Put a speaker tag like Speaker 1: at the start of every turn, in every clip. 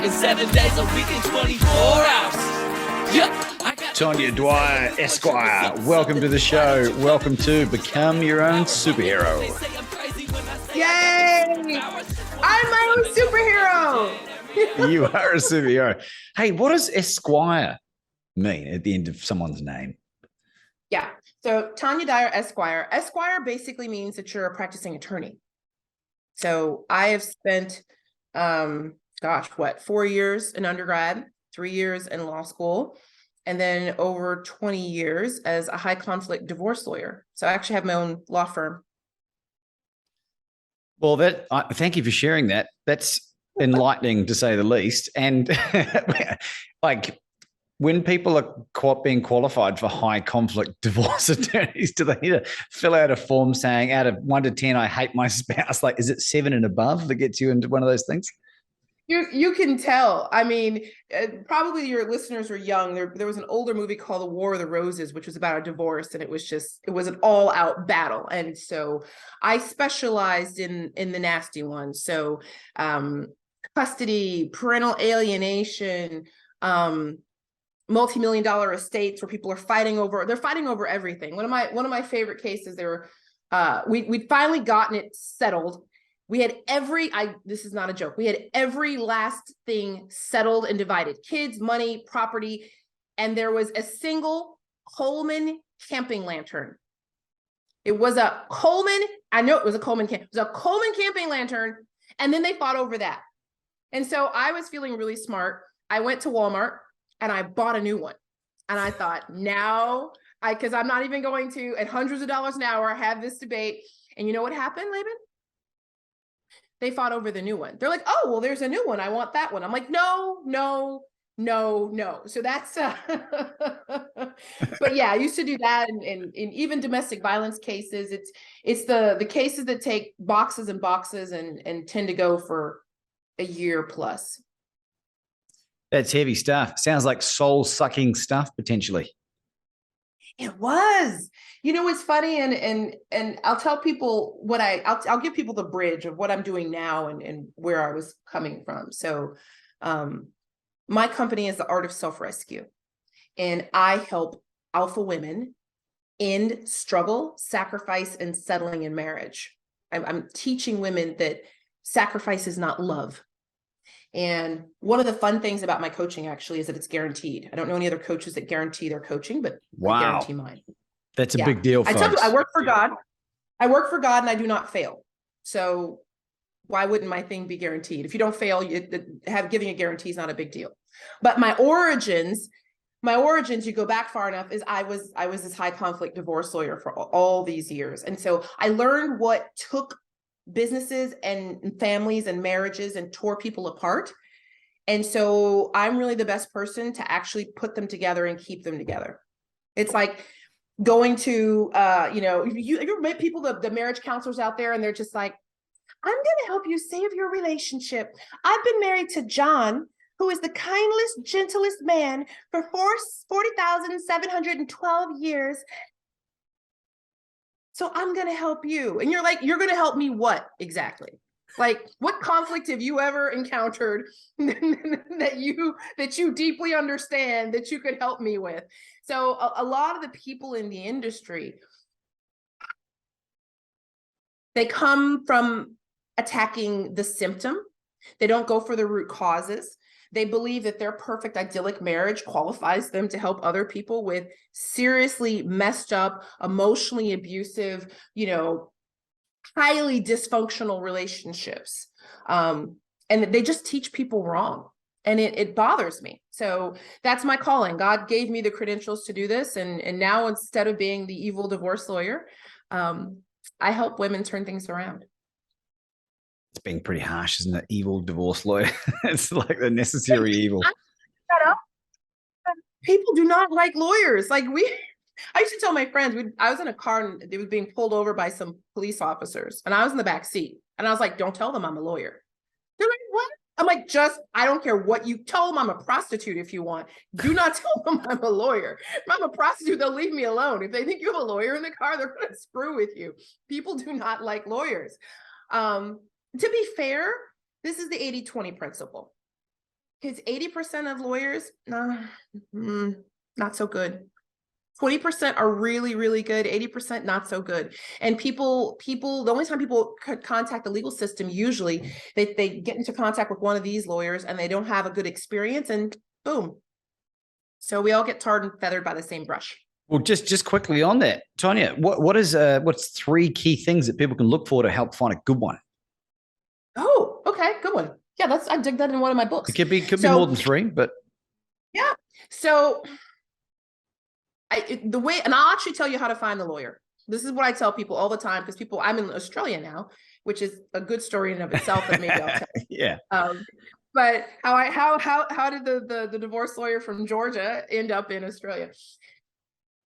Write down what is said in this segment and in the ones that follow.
Speaker 1: working 7 days a week in 24 hours.
Speaker 2: Tanya, Dyer, Esquire, welcome to the show. Welcome to Become Your Own Superhero.
Speaker 3: Yay! I'm my own superhero.
Speaker 2: You are a superhero. Hey, what does Esquire mean at the end of someone's name?
Speaker 3: Yeah. So Tanya Dyer, Esquire. Esquire basically means that you're a practicing attorney. So I have spent, 4 years in undergrad, 3 years in law school, and then over 20 years as a high conflict divorce lawyer. So I actually have my own law firm.
Speaker 2: Well, thank you for sharing that. That's enlightening to say the least. And like when people are being qualified for high conflict divorce attorneys, do they need to fill out a form saying out of 1 to 10, I hate my spouse? Like, is it 7 and above that gets you into one of those things?
Speaker 3: You can tell. I mean, probably your listeners were young. There was an older movie called The War of the Roses, which was about a divorce, and it was an all-out battle. And so I specialized in the nasty ones. So custody, parental alienation, multi-million-dollar estates where people are fighting over everything. One of my favorite cases, we'd finally gotten it settled. We had this is not a joke. We had every last thing settled and divided: kids, money, property. And there was a single Coleman camping lantern. It was a Coleman. I know it was a Coleman it was a Coleman camping lantern. And then they fought over that. And so I was feeling really smart. I went to Walmart and I bought a new one. And I thought, because I'm not even going to, at hundreds of dollars an hour, have this debate. And you know what happened, Laban? They fought over the new one. They're like, oh, well, there's a new one. I want that one. I'm like, no. So that's, but yeah, I used to do that. And even domestic violence cases, it's the cases that take boxes and boxes and tend to go for a year plus.
Speaker 2: That's heavy stuff. Sounds like soul-sucking stuff, potentially.
Speaker 3: It was. You know, it's funny, and I'll tell people I'll give people the bridge of what I'm doing now and where I was coming from. So my company is the Art of Self-Rescue, and I help alpha women end struggle, sacrifice, and settling in marriage. I'm teaching women that sacrifice is not love. And one of the fun things about my coaching actually is that it's guaranteed. I don't know any other coaches that guarantee their coaching, but
Speaker 2: wow.
Speaker 3: I guarantee mine.
Speaker 2: That's a big deal, folks.
Speaker 3: I tell you, I work for God. I work for God and I do not fail. So why wouldn't my thing be guaranteed? If you don't fail, giving a guarantee is not a big deal. But my origins, you go back far enough, is I was this high conflict divorce lawyer for all these years. And so I learned what took businesses and families and marriages and tore people apart. And so I'm really the best person to actually put them together and keep them together. It's like going to, you met people, the marriage counselors out there, and they're just like, I'm going to help you save your relationship. I've been married to John, who is the kindest, gentlest man for 40,712 years. So I'm going to help you. And you're like, you're going to help me what exactly? Like, what conflict have you ever encountered that you deeply understand that you could help me with? So a lot of the people in the industry, they come from attacking the symptom. They don't go for the root causes. They believe that their perfect idyllic marriage qualifies them to help other people with seriously messed up, emotionally abusive, highly dysfunctional relationships. And they just teach people wrong. And it bothers me. So that's my calling. God gave me the credentials to do this. And now, instead of being the evil divorce lawyer, I help women turn things around.
Speaker 2: It's being pretty harsh, isn't it? Evil divorce lawyer. It's like the necessary evil.
Speaker 3: Shut up. People do not like lawyers. I used to tell my friends, I was in a car and they were being pulled over by some police officers, and I was in the back seat, and I was like, don't tell them I'm a lawyer. They're like, what? I'm like, I don't care what you tell them. I'm a prostitute if you want. Do not tell them I'm a lawyer. If I'm a prostitute, they'll leave me alone. If they think you have a lawyer in the car, they're going to screw with you. People do not like lawyers. To be fair, this is the 80-20 principle. Because 80% of lawyers, not so good. 20% are really, really good. 80% not so good. And people, the only time people could contact the legal system, usually they get into contact with one of these lawyers and they don't have a good experience, and boom. So we all get tarred and feathered by the same brush.
Speaker 2: Well, just quickly on that, Tanya, what's 3 key things that people can look for to help find a good one?
Speaker 3: Oh, okay, good one. Yeah, I dig that in one of my books.
Speaker 2: It could be more than 3, but
Speaker 3: yeah. So and I'll actually tell you how to find the lawyer. This is what I tell people all the time, because I'm in Australia now, which is a good story in and of itself that maybe I'll tell.
Speaker 2: Yeah.
Speaker 3: But how did the divorce lawyer from Georgia end up in Australia?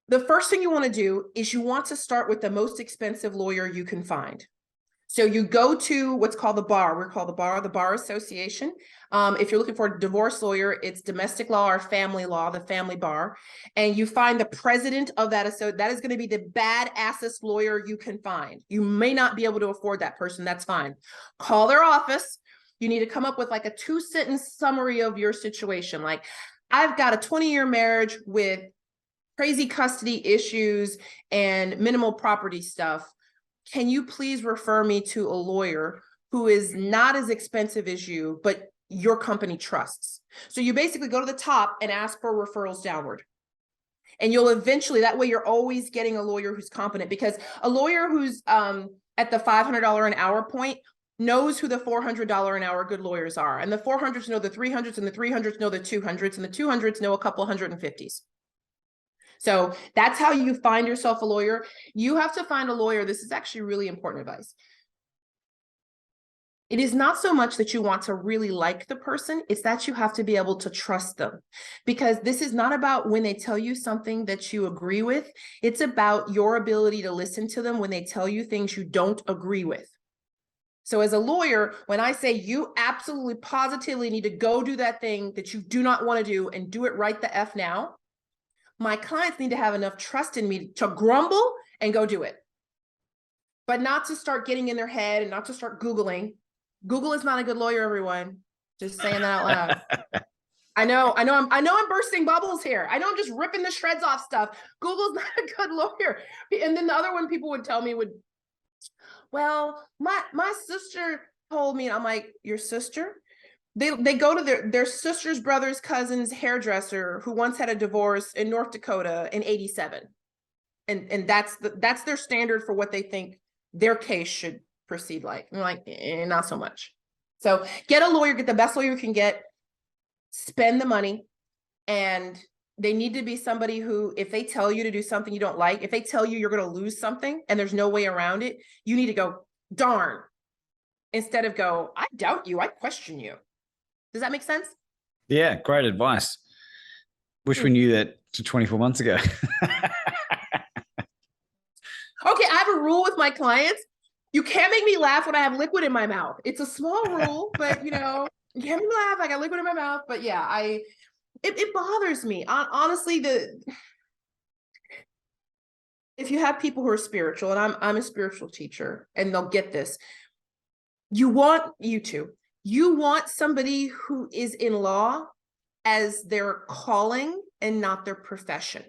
Speaker 3: The first thing you want to do is you want to start with the most expensive lawyer you can find. So you go to what's called the bar. We're called the Bar Association. If you're looking for a divorce lawyer, it's domestic law or family law, the family bar. And you find the president of that. So that is going to be the badassest lawyer you can find. You may not be able to afford that person. That's fine. Call their office. You need to come up with like a 2-sentence summary of your situation. Like, I've got a 20-year marriage with crazy custody issues and minimal property stuff. Can you please refer me to a lawyer who is not as expensive as you, but your company trusts? So you basically go to the top and ask for referrals downward. And you'll eventually, that way you're always getting a lawyer who's competent, because a lawyer who's at the $500 an hour point knows who the $400 an hour good lawyers are. And the 400s know the 300s, and the 300s know the 200s, and the 200s know a couple 150s. So that's how you find yourself a lawyer. You have to find a lawyer. This is actually really important advice. It is not so much that you want to really like the person, it's that you have to be able to trust them. Because this is not about when they tell you something that you agree with. It's about your ability to listen to them when they tell you things you don't agree with. So as a lawyer, when I say you absolutely positively need to go do that thing that you do not want to do, and do it right the F now, my clients need to have enough trust in me to grumble and go do it. But not to start getting in their head and not to start Googling. Google is not a good lawyer, everyone. Just saying that out loud. I know I'm bursting bubbles here. I know I'm just ripping the shreds off stuff. Google's not a good lawyer. And then the other one people would tell me well, my sister told me, and I'm like, your sister? They go to their sister's brother's cousin's hairdresser who once had a divorce in North Dakota in 87. And that's their standard for what they think their case should proceed like. And I'm like, not so much. So get a lawyer, get the best lawyer you can get, spend the money, and they need to be somebody who, if they tell you to do something you don't like, if they tell you you're going to lose something and there's no way around it, you need to go, darn, instead of go, I doubt you, I question you. Does that make sense?
Speaker 2: Yeah, great advice. Wish we knew that 24 months ago.
Speaker 3: Okay, I have a rule with my clients. You can't make me laugh when I have liquid in my mouth. It's a small rule, but you can't make me laugh. I got liquid in my mouth. But yeah, it bothers me. Honestly, if you have people who are spiritual, and I'm a spiritual teacher, and they'll get this. You want somebody who is in law as their calling and not their profession.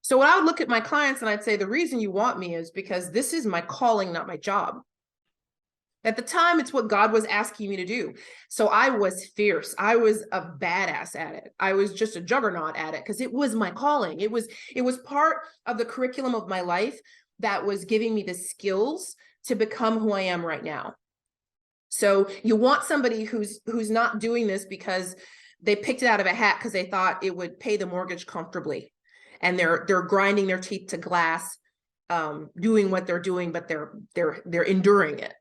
Speaker 3: So when I would look at my clients and I'd say, the reason you want me is because this is my calling, not my job. At the time, it's what God was asking me to do. So I was fierce. I was a badass at it. I was just a juggernaut at it because it was my calling. It was part of the curriculum of my life that was giving me the skills to become who I am right now. So you want somebody who's not doing this because they picked it out of a hat because they thought it would pay the mortgage comfortably, and they're grinding their teeth to glass, doing what they're doing, but they're enduring it.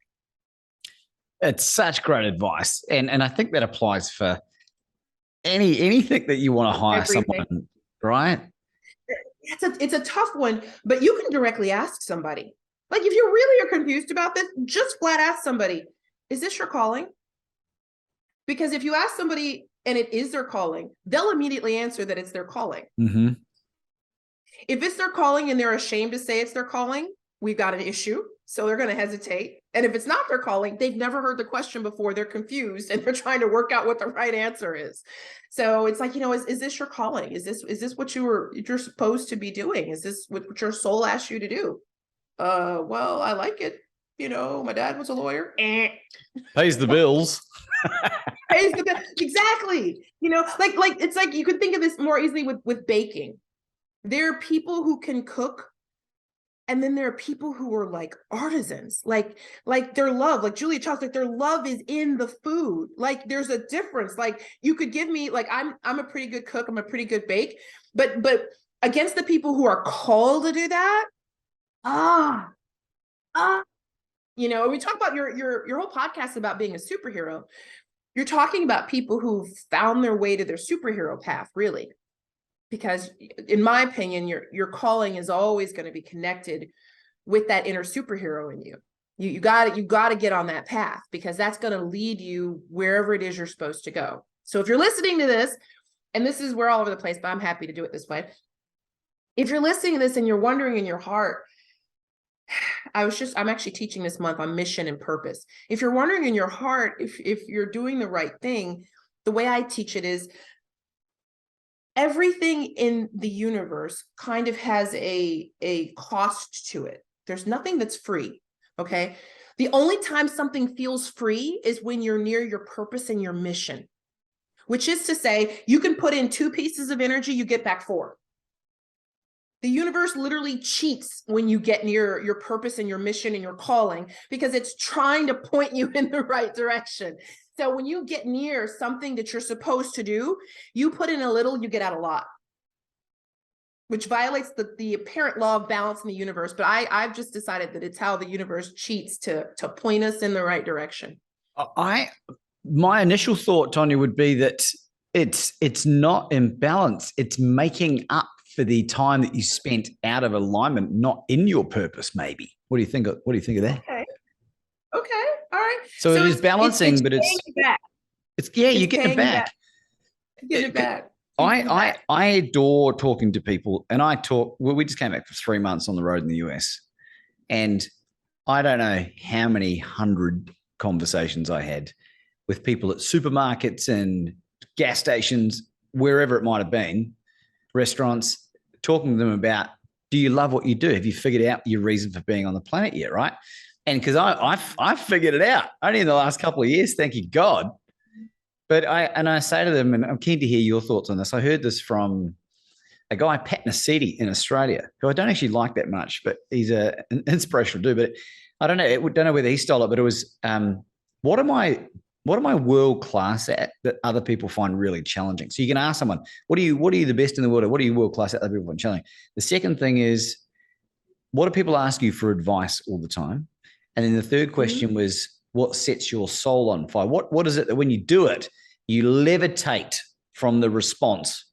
Speaker 2: It's such great advice, and I think that applies for anything that you want to hire someone, right?
Speaker 3: It's a tough one, but you can directly ask somebody. Like if you really are confused about this, just flat ask somebody, is this your calling? Because if you ask somebody and it is their calling, they'll immediately answer that it's their calling.
Speaker 2: Mm-hmm.
Speaker 3: If it's their calling and they're ashamed to say it's their calling, we've got an issue. So they're going to hesitate. And if it's not their calling, they've never heard the question before. They're confused and they're trying to work out what the right answer is. So it's like, is this your calling? Is this what you're supposed to be doing? Is this what your soul asked you to do? Well, I like it. My dad was a lawyer.
Speaker 2: Pays the bills.
Speaker 3: Pays the bill. Exactly. Like it's like you could think of this more easily with baking. There are people who can cook. And then there are people who are like artisans, like their love, like Julia Child's, like their love is in the food. Like there's a difference. Like you could give me, like I'm a pretty good cook, I'm a pretty good bake, but against the people who are called to do that, we talk about your whole podcast about being a superhero. You're talking about people who found their way to their superhero path, really. Because in my opinion, your calling is always going to be connected with that inner superhero in you. You got to get on that path, because that's going to lead you wherever it is you're supposed to go. So if you're listening to this, and this is, we're all over the place, but I'm happy to do it this way. If you're listening to this and you're wondering in your heart, I'm actually teaching this month on mission and purpose. If you're wondering in your heart, if you're doing the right thing, the way I teach it is, everything in the universe kind of has a cost to it. There's nothing that's free, okay? The only time something feels free is when you're near your purpose and your mission, which is to say, you can put in 2 pieces of energy, you get back 4. The universe literally cheats when you get near your purpose and your mission and your calling, because it's trying to point you in the right direction. So when you get near something that you're supposed to do, you put in a little, you get out a lot, which violates the apparent law of balance in the universe. But I've just decided that it's how the universe cheats to point us in the right direction.
Speaker 2: My initial thought, Tanya, would be that it's not imbalance. It's making up for the time that you spent out of alignment, not in your purpose. Maybe. What do you think of that?
Speaker 3: Okay. All right.
Speaker 2: So it is balancing, but it's you get it back.
Speaker 3: Get it back.
Speaker 2: I adore talking to people, and we just came back for 3 months on the road in the US, and I don't know how many 100 conversations I had with people at supermarkets and gas stations, wherever it might have been, restaurants, talking to them about, do you love what you do? Have you figured out your reason for being on the planet yet, right? And because I figured it out only in the last couple of years, thank you God. But I say to them, and I'm keen to hear your thoughts on this. I heard this from a guy, Pat Nacidi in Australia, who I don't actually like that much, but he's an inspirational dude. But I don't know whether he stole it, but it was, what am I world class at that other people find really challenging? So you can ask someone, what are you the best in the world at? What are you world class at that other people find challenging? The second thing is, what do people ask you for advice all the time? And then the third question was, what sets your soul on fire? What is it that when you do it, you levitate from the response?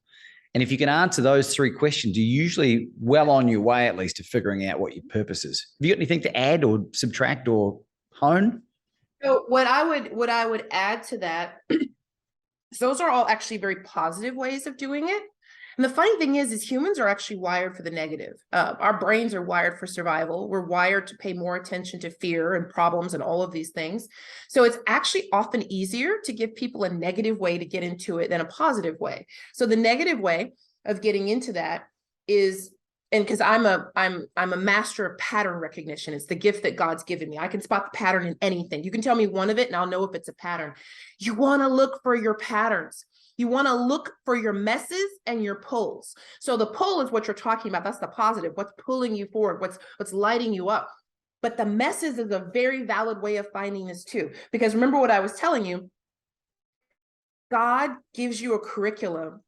Speaker 2: And if you can answer those 3 questions, you're usually well on your way, at least, to figuring out what your purpose is. Have you got anything to add or subtract or hone?
Speaker 3: So what I would add to that, those are all actually very positive ways of doing it. And the funny thing is humans are actually wired for the negative. Our brains are wired for survival. We're wired to pay more attention to fear and problems and all of these things. So it's actually often easier to give people a negative way to get into it than a positive way. So the negative way of getting into that is, and because I'm a master of pattern recognition. It's the gift that God's given me. I can spot the pattern in anything. You can tell me one of it and I'll know if it's a pattern. You want to look for your patterns. You want to look for your messes and your pulls. So the pull is what you're talking about. That's the positive. What's pulling you forward? What's lighting you up? But the messes is a very valid way of finding this too. Because remember what I was telling you, God gives you a curriculum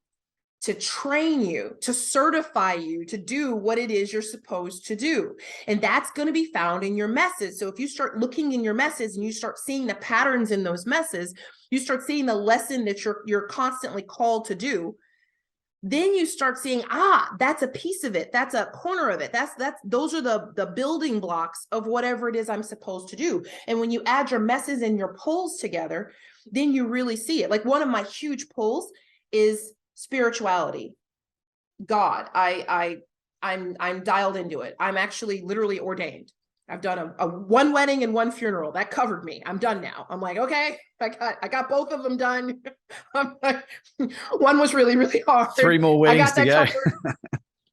Speaker 3: to train you, to certify you to do what it is you're supposed to do. And that's going to be found in your messes. So if you start looking in your messes and you start seeing the patterns in those messes, you start seeing the lesson that you're constantly called to do, then you start seeing, that's a piece of it. That's a corner of it. Those are the building blocks of whatever it is I'm supposed to do. And when you add your messes and your pulls together, then you really see it. Like one of my huge pulls is spirituality. God, I'm dialed into it. I'm actually literally ordained. I've done a one wedding and one funeral. That covered me. I'm done now. I'm like, okay, I got both of them done. I'm like, one was really, really hard.
Speaker 2: 3 more weddings to go.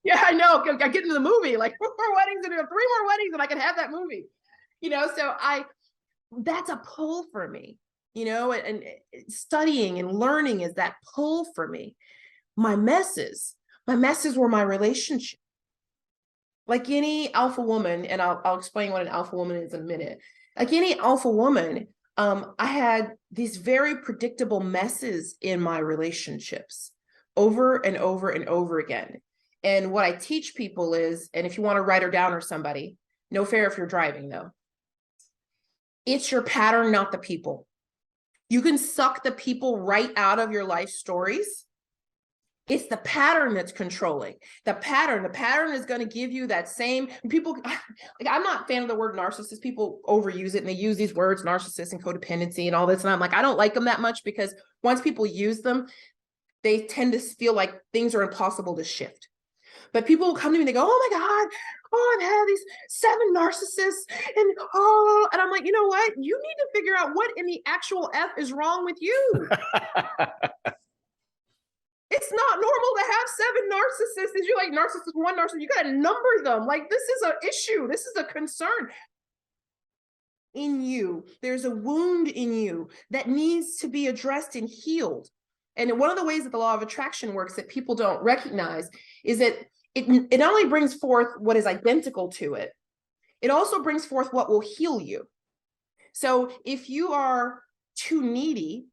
Speaker 3: Yeah, I know. I get into the movie, like 4 more weddings and 3 more weddings, and I can have that movie. So that's a pull for me, and studying and learning is that pull for me. My messes were my relationship. Like any alpha woman, and I'll explain what an alpha woman is in a minute. Like any alpha woman, I had these very predictable messes in my relationships over and over and over again. And what I teach people is, and if you want to write her down or somebody, no fair if you're driving though, it's your pattern, not the people. You can suck the people right out of your life stories. It's the pattern that's controlling. The pattern is going to give you that same people. Like, I'm not a fan of the word narcissist. People overuse it and they use these words, narcissist and codependency and all this. And I'm like, I don't like them that much because once people use them, they tend to feel like things are impossible to shift. But people will come to me and they go, oh my God, I've had these 7 narcissists and I'm like, you know what? You need to figure out what in the actual F is wrong with you. It's not normal to have 7 narcissists. You're like narcissist 1, narcissist. You got to number them. Like, this is an issue. This is a concern. In you, there's a wound in you that needs to be addressed and healed. And one of the ways that the law of attraction works that people don't recognize is that it not only brings forth what is identical to it, it also brings forth what will heal you. So if you are too needy,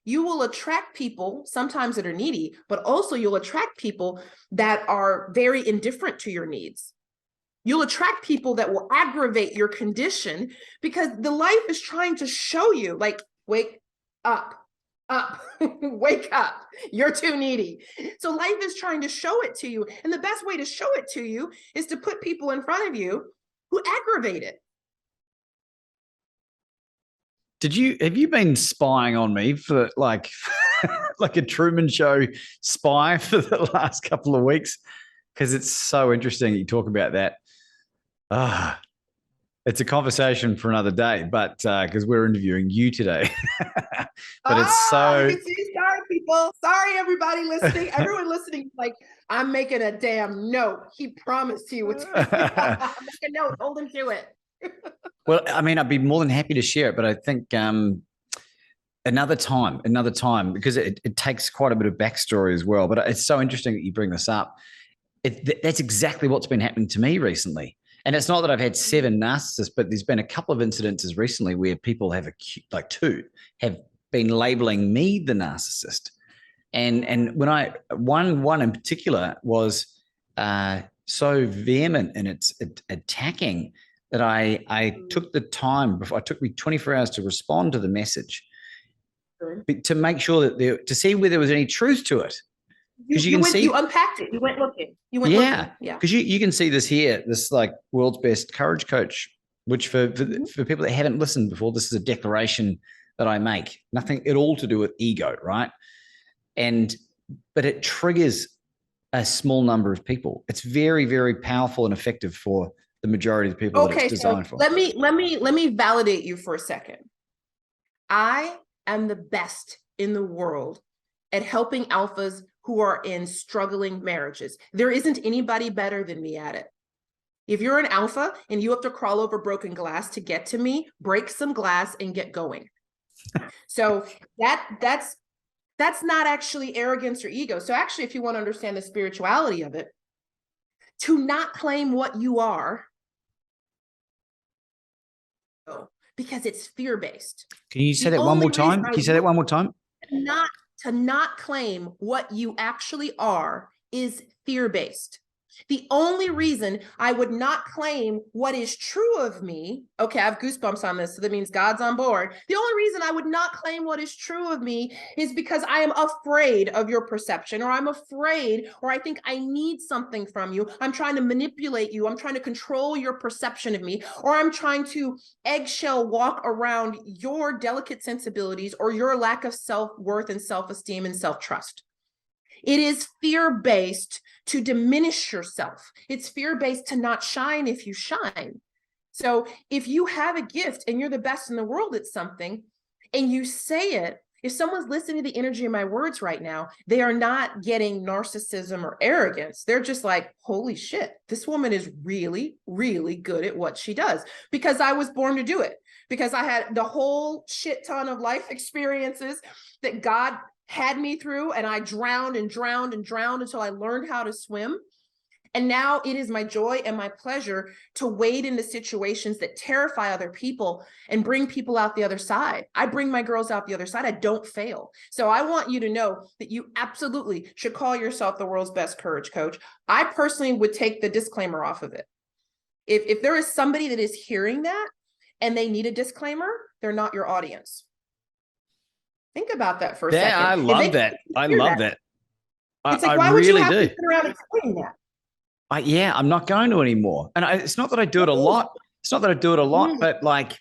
Speaker 3: you will attract people sometimes that are needy, but also you'll attract people that are very indifferent to your needs. You'll attract people that will aggravate your condition because the life is trying to show you, like, wake up, wake up. You're too needy. So life is trying to show it to you. And the best way to show it to you is to put people in front of you who aggravate it.
Speaker 2: Have you been spying on me for like a Truman Show spy for the last couple of weeks? Because it's so interesting that you talk about that. It's a conversation for another day, but because we're interviewing you today. But it's so.
Speaker 3: Sorry, people. Sorry, everybody listening. Everyone listening, like, I'm making a damn note. He promised you. Make a note. Hold him to it.
Speaker 2: Well, I mean, I'd be more than happy to share it, but I think another time, because it takes quite a bit of backstory as well. But it's so interesting that you bring this up. That's exactly what's been happening to me recently. And it's not that I've had 7 narcissists, but there's been a couple of incidences recently where people have, like 2, have been labeling me the narcissist. And when one in particular was so vehement in its attacking that I took the time before. It took me 24 hours to respond to the message to make sure that to see whether there was any truth to it. Because you
Speaker 3: unpacked it. You went looking.
Speaker 2: Yeah. Because you can see this here, this like world's best courage coach, which for people that haven't listened before, this is a declaration that I make. Nothing at all to do with ego, right? But it triggers a small number of people. It's very, very powerful and effective for the majority of the people that it's designed for.
Speaker 3: Let me validate you for a second. I am the best in the world at helping alphas who are in struggling marriages. There isn't anybody better than me at it. If you're an alpha and you have to crawl over broken glass to get to me, break some glass and get going. So that's not actually arrogance or ego. So actually, if you want to understand the spirituality of it, to not claim what you are, because it's fear-based.
Speaker 2: Can you say that one more time? Can you say that one more time?
Speaker 3: To not claim what you actually are is fear-based. The only reason I would not claim what is true of me, okay, I have goosebumps on this, so that means God's on board. The only reason I would not claim what is true of me is because I am afraid of your perception, or I'm afraid, or I think I need something from you. I'm trying to manipulate you. I'm trying to control your perception of me, or I'm trying to eggshell walk around your delicate sensibilities or your lack of self-worth and self-esteem and self-trust. It is fear-based to diminish yourself. It's fear-based to not shine if you shine. So if you have a gift and you're the best in the world at something and you say it, if someone's listening to the energy of my words right now, they are not getting narcissism or arrogance. They're just like, holy shit, this woman is really, really good at what she does, because I was born to do it, because I had the whole shit ton of life experiences that God had me through, and I drowned and drowned and drowned until I learned how to swim. And now it is my joy and my pleasure to wade into situations that terrify other people and bring people out the other side. I bring my girls out the other side. I don't fail. So I want you to know that you absolutely should call yourself the world's best courage coach. I personally would take the disclaimer off of it. If there is somebody that is hearing that and they need a disclaimer, they're not your audience. Think about that for a second.
Speaker 2: I love that. I love that.
Speaker 3: It's like,
Speaker 2: I
Speaker 3: why would you
Speaker 2: really
Speaker 3: have
Speaker 2: do.
Speaker 3: to sit around explaining that?
Speaker 2: Yeah, I'm not going to anymore. And it's not that I do it a lot. It's not that I do it a lot, but like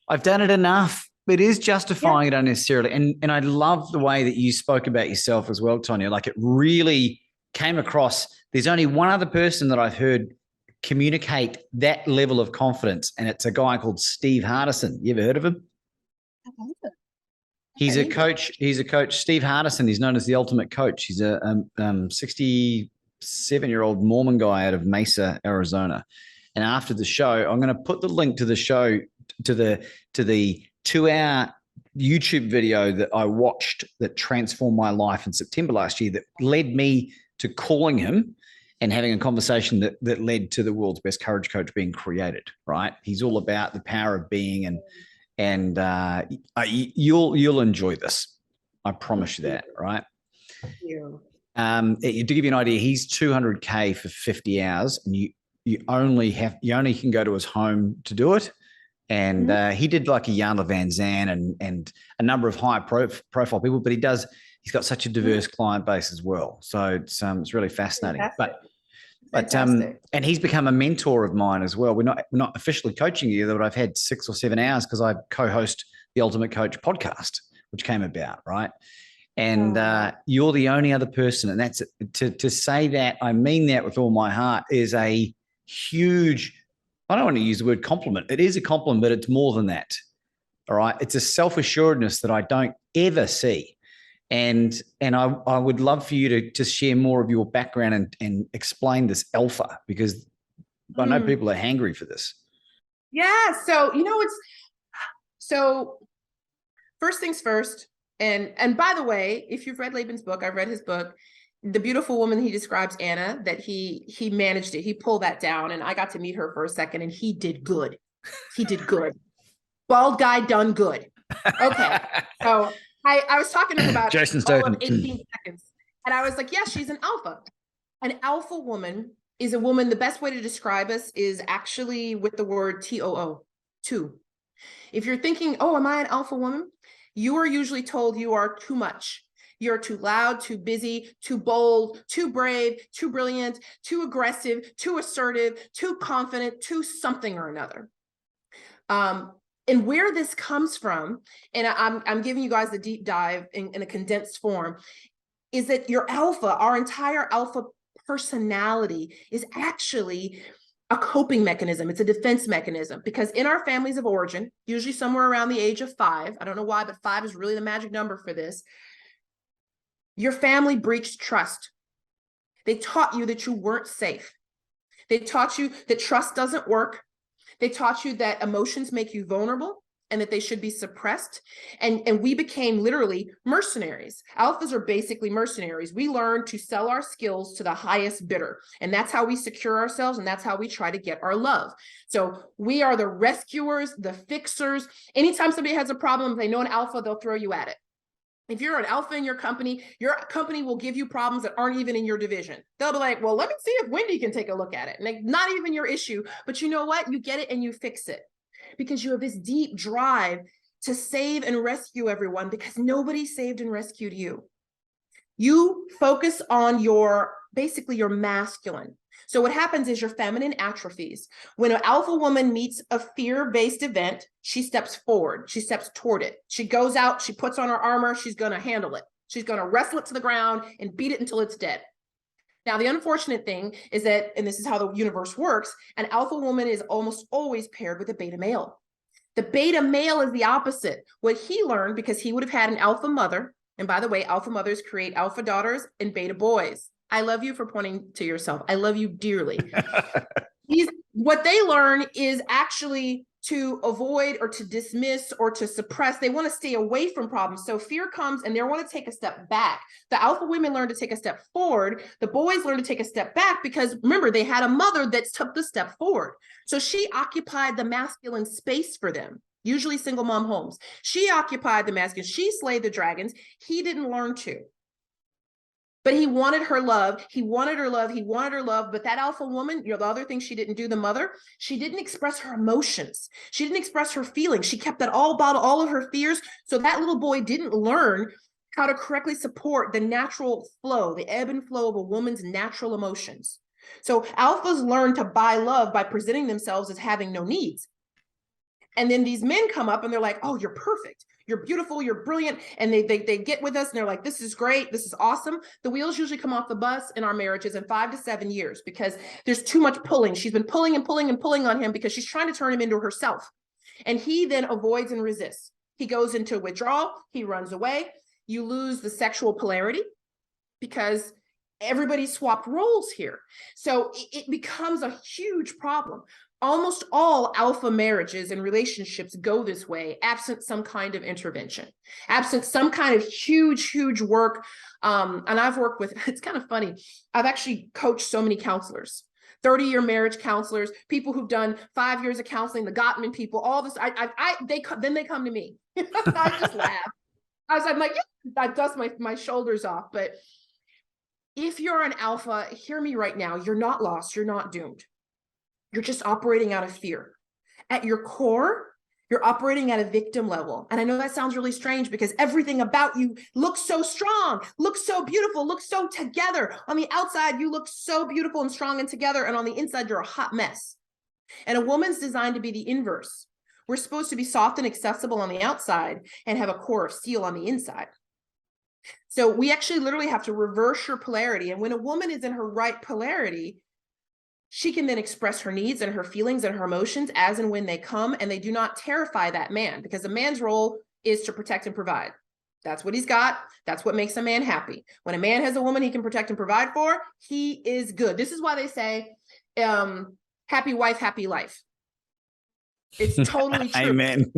Speaker 2: I've done it enough. It is justifying it unnecessarily. And I love the way that you spoke about yourself as well, Tanya. Like it really came across. There's only one other person that I've heard communicate that level of confidence, and it's a guy called Steve Hardison. You ever heard of him? He's a coach. He's a coach. Steve Hardison. He's known as the ultimate coach. He's a 67-year-old Mormon guy out of Mesa, Arizona. And after the show, I'm going to put the link to the show, to the 2-hour YouTube video that I watched that transformed my life in September last year, that led me to calling him and having a conversation that led to the world's best courage coach being created. Right? He's all about the power of being, and you'll enjoy this. I promise you that. Right?
Speaker 3: Thank you.
Speaker 2: To give you an idea, he's $200K for 50 hours, and you only can go to his home to do it. And he did like a Jarle Van Zan and a number of high profile people, but he's got such a diverse client base as well. So it's really fascinating.
Speaker 3: Fantastic.
Speaker 2: And he's become a mentor of mine as well. We're not officially coaching you, but I've had 6 or 7 hours because I co-host the Ultimate Coach podcast, which came about, right? And you're the only other person, and that's to say that, I mean that with all my heart, is a huge, I don't want to use the word compliment. It is a compliment, but it's more than that. All right. It's a self-assuredness that I don't ever see. And I would love for you to share more of your background and explain this alpha, because I know people are hangry for this.
Speaker 3: Yeah. So, so first things first. And by the way, if you've read Laban's book, I've read his book, the beautiful woman he describes, Anna, that he managed it. He pulled that down, and I got to meet her for a second, and he did good. He did good. Bald guy done good. Okay. So I was talking to him about
Speaker 2: Jason
Speaker 3: all
Speaker 2: Statham.
Speaker 3: of 18 seconds. And I was like, yeah, she's an alpha. An alpha woman is a woman. The best way to describe us is actually with the word TOO, two. If you're thinking, oh, am I an alpha woman? You are usually told you are too much. You're too loud, too busy, too bold, too brave, too brilliant, too aggressive, too assertive, too confident, too something or another. And where this comes from, and I'm giving you guys the deep dive in a condensed form, is that your alpha, our entire alpha personality, is actually a coping mechanism. It's a defense mechanism, because in our families of origin, usually somewhere around the age of 5, I don't know why, but 5 is really the magic number for this. Your family breached trust. They taught you that you weren't safe. They taught you that trust doesn't work. They taught you that emotions make you vulnerable and that they should be suppressed. And we became literally mercenaries. Alphas are basically mercenaries. We learn to sell our skills to the highest bidder. And that's how we secure ourselves. And that's how we try to get our love. So we are the rescuers, the fixers. Anytime somebody has a problem, if they know an alpha, they'll throw you at it. If you're an alpha in your company will give you problems that aren't even in your division. They'll be like, well, let me see if Wendy can take a look at it. And like, not even your issue, but you know what? You get it and you fix it, because you have this deep drive to save and rescue everyone, because nobody saved and rescued you. You focus on basically your masculine. So what happens is your feminine atrophies. When an alpha woman meets a fear-based event, she steps forward. She steps toward it. She goes out, she puts on her armor. She's going to handle it. She's going to wrestle it to the ground and beat it until it's dead. Now, the unfortunate thing is that, and this is how the universe works, an alpha woman is almost always paired with a beta male. The beta male is the opposite. What he learned, because he would have had an alpha mother, and by the way, alpha mothers create alpha daughters and beta boys. I love you for pointing to yourself. I love you dearly. What they learn is actually to avoid or to dismiss or to suppress. They want to stay away from problems. So fear comes and they want to take a step back. The alpha women learn to take a step forward. The boys learn to take a step back because remember, they had a mother that took the step forward. So she occupied the masculine space for them, usually single mom homes. She occupied the masculine. She slayed the dragons. He didn't learn to. But he wanted her love. He wanted her love. He wanted her love. But that alpha woman, the other thing she didn't do, the mother, she didn't express her emotions. She didn't express her feelings. She kept that all about all of her fears. So that little boy didn't learn how to correctly support the natural flow, the ebb and flow of a woman's natural emotions. So alphas learn to buy love by presenting themselves as having no needs. And then these men come up and they're like, oh, you're perfect. You're beautiful, you're brilliant. And they get with us and they're like, this is great. This is awesome. The wheels usually come off the bus in our marriages in 5 to 7 years because there's too much pulling. She's been pulling and pulling and pulling on him because she's trying to turn him into herself. And he then avoids and resists. He goes into withdrawal. He runs away. You lose the sexual polarity because everybody swapped roles here. So it becomes a huge problem. Almost all alpha marriages and relationships go this way, absent some kind of intervention, absent some kind of huge work. And I've worked with, it's kind of funny. I've actually coached so many counselors, 30-year marriage counselors, people who've done 5 years of counseling, the Gottman people, all this. Then they come to me. I just laugh. I'm like, yeah, I dust my shoulders off. But if you're an alpha, hear me right now. You're not lost. You're not doomed. You're just operating out of fear. At your core, you're operating at a victim level. And I know that sounds really strange because everything about you looks so strong, looks so beautiful, looks so together. On the outside, you look so beautiful and strong and together. And on the inside, you're a hot mess. And a woman's designed to be the inverse. We're supposed to be soft and accessible on the outside and have a core of steel on the inside. So we actually literally have to reverse your polarity. And when a woman is in her right polarity, she can then express her needs and her feelings and her emotions as and when they come, and they do not terrify that man because a man's role is to protect and provide. That's what he's got. That's what makes a man happy. When a man has a woman he can protect and provide for, he is good. This is why they say, happy wife, happy life. It's totally true.
Speaker 2: Amen.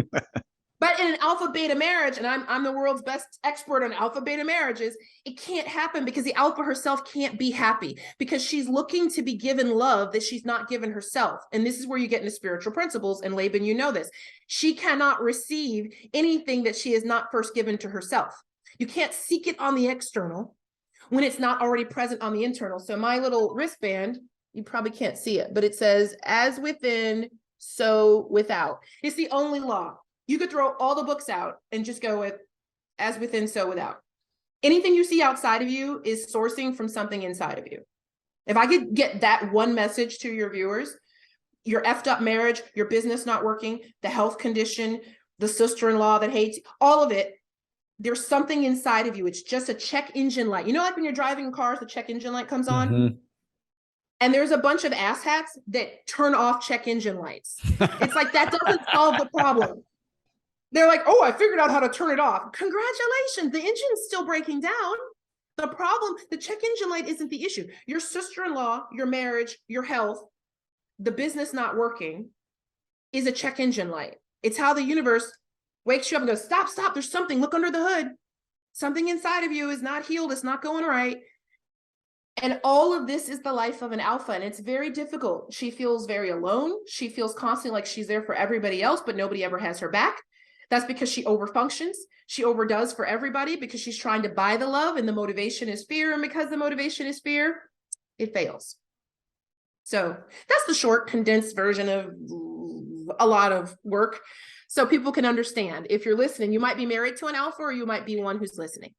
Speaker 3: But in an alpha beta marriage, and I'm the world's best expert on alpha beta marriages, it can't happen because the alpha herself can't be happy because she's looking to be given love that she's not given herself. And this is where you get into spiritual principles. And Laban, you know this. She cannot receive anything that she has not first given to herself. You can't seek it on the external when it's not already present on the internal. So my little wristband, you probably can't see it, but it says, as within, so without. It's the only law. You could throw all the books out and just go with as within, so without. Anything you see outside of you is sourcing from something inside of you. If I could get that one message to your viewers, your effed up marriage, your business not working, the health condition, the sister-in-law that hates, all of it, there's something inside of you. It's just a check engine light. You know, like when you're driving cars, the check engine light comes on? Mm-hmm. And there's a bunch of asshats that turn off check engine lights. It's like that doesn't solve the problem. They're like, oh, I figured out how to turn it off. Congratulations, the engine's still breaking down. The problem, the check engine light isn't the issue. Your sister-in-law, your marriage, your health, the business not working is a check engine light. It's how the universe wakes you up and goes, stop, there's something, look under the hood. Something inside of you is not healed, it's not going right. And all of this is the life of an alpha, and it's very difficult. She feels very alone. She feels constantly like she's there for everybody else, but nobody ever has her back. That's because she overfunctions. She overdoes for everybody because she's trying to buy the love, and the motivation is fear. And because the motivation is fear, it fails. So that's the short, condensed version of a lot of work. So people can understand. If you're listening, you might be married to an alpha, or you might be one who's listening.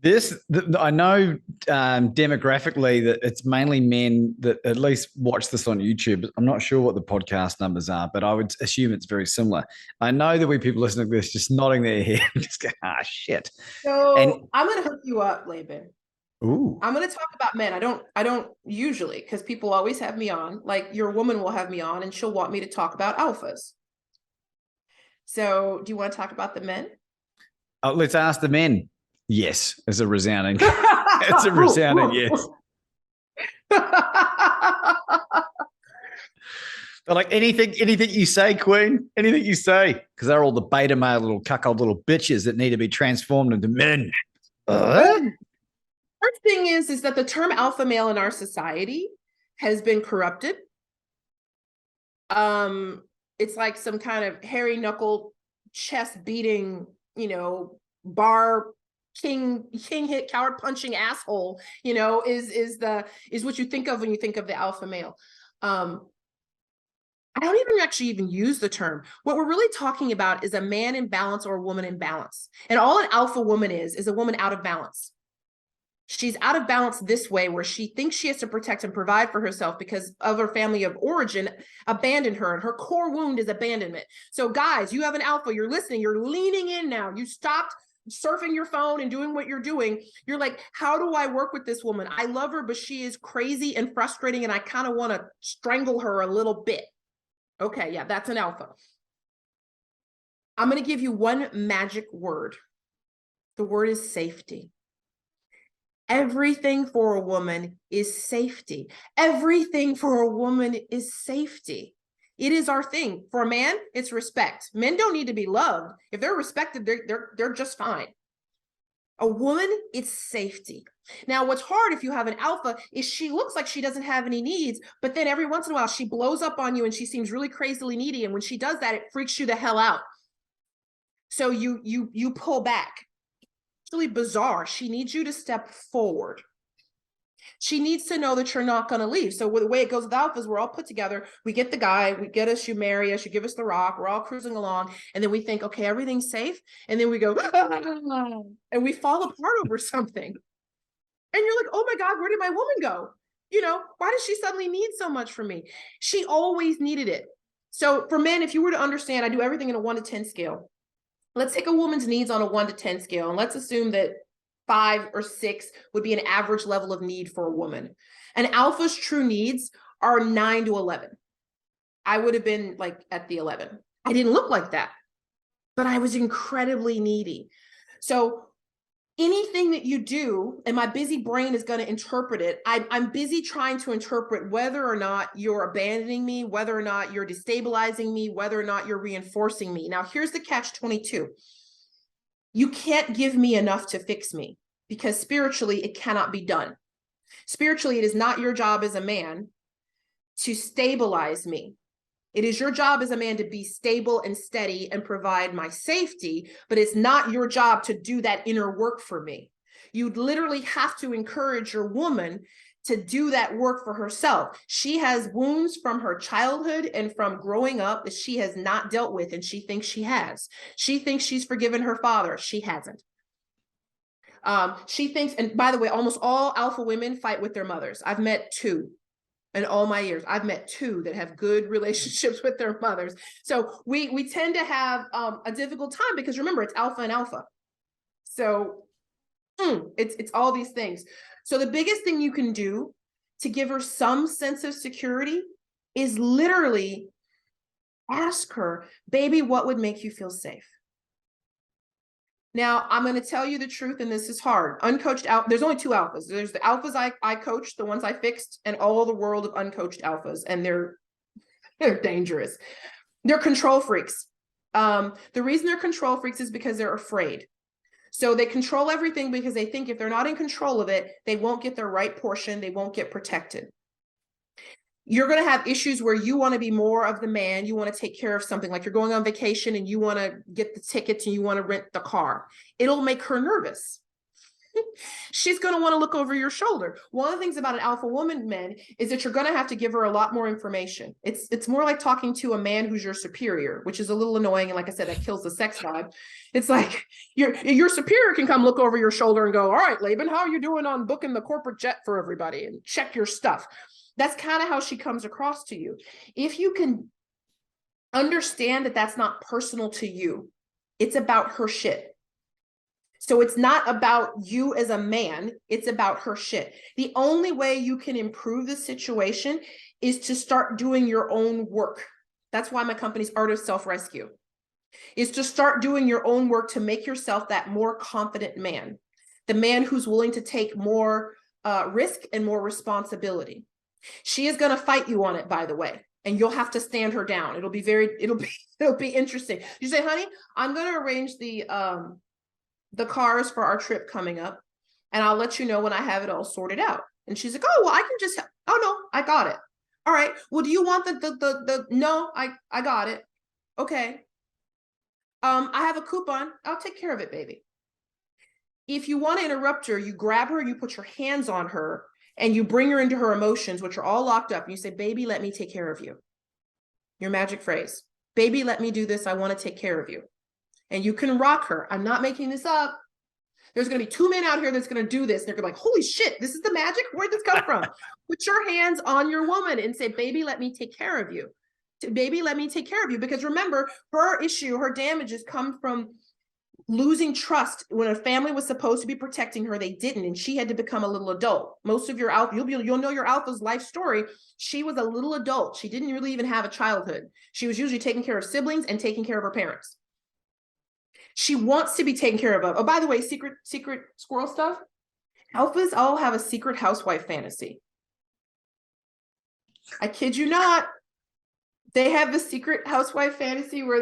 Speaker 2: I know demographically that it's mainly men that at least watch this on YouTube. I'm not sure what the podcast numbers are, but I would assume it's very similar. I know there'll be people listening to this just nodding their head and just going, shit.
Speaker 3: So I'm going to hook you up, Laban.
Speaker 2: Ooh.
Speaker 3: I'm going to talk about men. I don't usually, because people always have me on, like your woman will have me on and she'll want me to talk about alphas. So do you want to talk about the men?
Speaker 2: Let's ask the men. Yes, it's a resounding, it's a resounding yes. But like anything you say, Queen, anything you say, because they're all the beta male little cuckold little bitches that need to be transformed into men.
Speaker 3: First thing is that the term alpha male in our society has been corrupted. It's like some kind of hairy knuckled, chest beating, bar king hit coward punching asshole, is what you think of when you think of the alpha male. I don't even use the term. What we're really talking about is a man in balance or a woman in balance. And all an alpha woman is a woman out of balance. She's out of balance this way, where she thinks she has to protect and provide for herself because of her family of origin abandoned her, and her core wound is abandonment. So guys, you have an alpha, you're listening, you're leaning in now. You stopped surfing your phone and doing what you're doing. You're like, how do I work with this woman? I love her, but she is crazy and frustrating, and I kind of want to strangle her a little bit. Okay, yeah, that's an alpha. I'm going to give you one magic word. The word is safety. Everything for a woman is safety. Everything for a woman is safety. It is our thing. For a man, it's respect. Men don't need to be loved. If they're respected, they're just fine. A woman, it's safety. Now, what's hard if you have an alpha is she looks like she doesn't have any needs, but then every once in a while she blows up on you and she seems really crazily needy. And when she does that, it freaks you the hell out. So you pull back. It's really bizarre. She needs you to step forward. She needs to know that you're not going to leave. So the way it goes with alphas, we're all put together. We get the guy, we get us, you marry us, you give us the rock. We're all cruising along. And then we think, okay, everything's safe. And then we go, and we fall apart over something. And you're like, oh my God, where did my woman go? Why does she suddenly need so much from me? She always needed it. So for men, if you were to understand, I do everything in a 1 to 10 scale. Let's take a woman's needs on a 1 to 10 scale. And let's assume that 5 or 6 would be an average level of need for a woman. An alpha's true needs are 9 to 11. I would have been like at the 11. I didn't look like that, but I was incredibly needy. So anything that you do, and my busy brain is going to interpret it. I'm busy trying to interpret whether or not you're abandoning me, whether or not you're destabilizing me, whether or not you're reinforcing me. Now, here's the catch-22. You can't give me enough to fix me, because spiritually, it cannot be done. Spiritually, it is not your job as a man to stabilize me. It is your job as a man to be stable and steady and provide my safety, but it's not your job to do that inner work for me. You'd literally have to encourage your woman to do that work for herself. She has wounds from her childhood and from growing up that she has not dealt with, and she thinks she has. She thinks she's forgiven her father. She hasn't. She thinks, and by the way, almost all alpha women fight with their mothers. I've met 2. In all my years, I've met 2 that have good relationships with their mothers. So we tend to have a difficult time, because remember, it's alpha and alpha. So it's all these things. So the biggest thing you can do to give her some sense of security is literally ask her, baby, what would make you feel safe? Now, I'm going to tell you the truth, and this is hard. Uncoached alpha, there's only 2 alphas. There's the alphas I coached, the ones I fixed, and all the world of uncoached alphas, and they're dangerous. They're control freaks. The reason they're control freaks is because they're afraid. So they control everything because they think if they're not in control of it, they won't get their right portion, they won't get protected. You're going to have issues where you want to be more of the man. You want to take care of something, like you're going on vacation and you want to get the tickets and you want to rent the car. It'll make her nervous. She's going to want to look over your shoulder. One of the things about an alpha woman, men, is that you're going to have to give her a lot more information. It's more like talking to a man who's your superior, which is a little annoying. And like I said, that kills the sex vibe. It's like your superior can come look over your shoulder and go, all right, Laban, how are you doing on booking the corporate jet for everybody, and check your stuff. That's kind of how she comes across to you. If you can understand that that's not personal to you, it's about her shit. So it's not about you as a man, it's about her shit. The only way you can improve the situation is to start doing your own work. That's why my company's Art of Self-Rescue is to start doing your own work to make yourself that more confident man, the man who's willing to take more risk and more responsibility. She is going to fight you on it, by the way, and you'll have to stand her down. It'll be interesting. You say, honey, I'm going to arrange the cars for our trip coming up, and I'll let you know when I have it all sorted out. And she's like, oh, well, I can just, oh no, I got it. All right. Well, do you want no, I got it. Okay. I have a coupon. I'll take care of it, baby. If you want to interrupt her, you grab her, you put your hands on her, and you bring her into her emotions, which are all locked up. And you say, baby, let me take care of you. Your magic phrase. Baby, let me do this. I want to take care of you. And you can rock her. I'm not making this up. There's going to be 2 men out here that's going to do this. And they're going to be like, holy shit, this is the magic? Where'd this come from? Put your hands on your woman and say, baby, let me take care of you. Baby, let me take care of you. Because remember, her issue, her damages come from losing trust. When a family was supposed to be protecting her, they didn't, and she had to become a little adult. Most of your alpha, you'll know your alpha's life story. She was a little adult. She didn't really even have a childhood. She was usually taking care of siblings and taking care of her parents. She wants to be taken care of. Oh, by the way, secret squirrel stuff. Alphas all have a secret housewife fantasy. I kid you not. They have the secret housewife fantasy where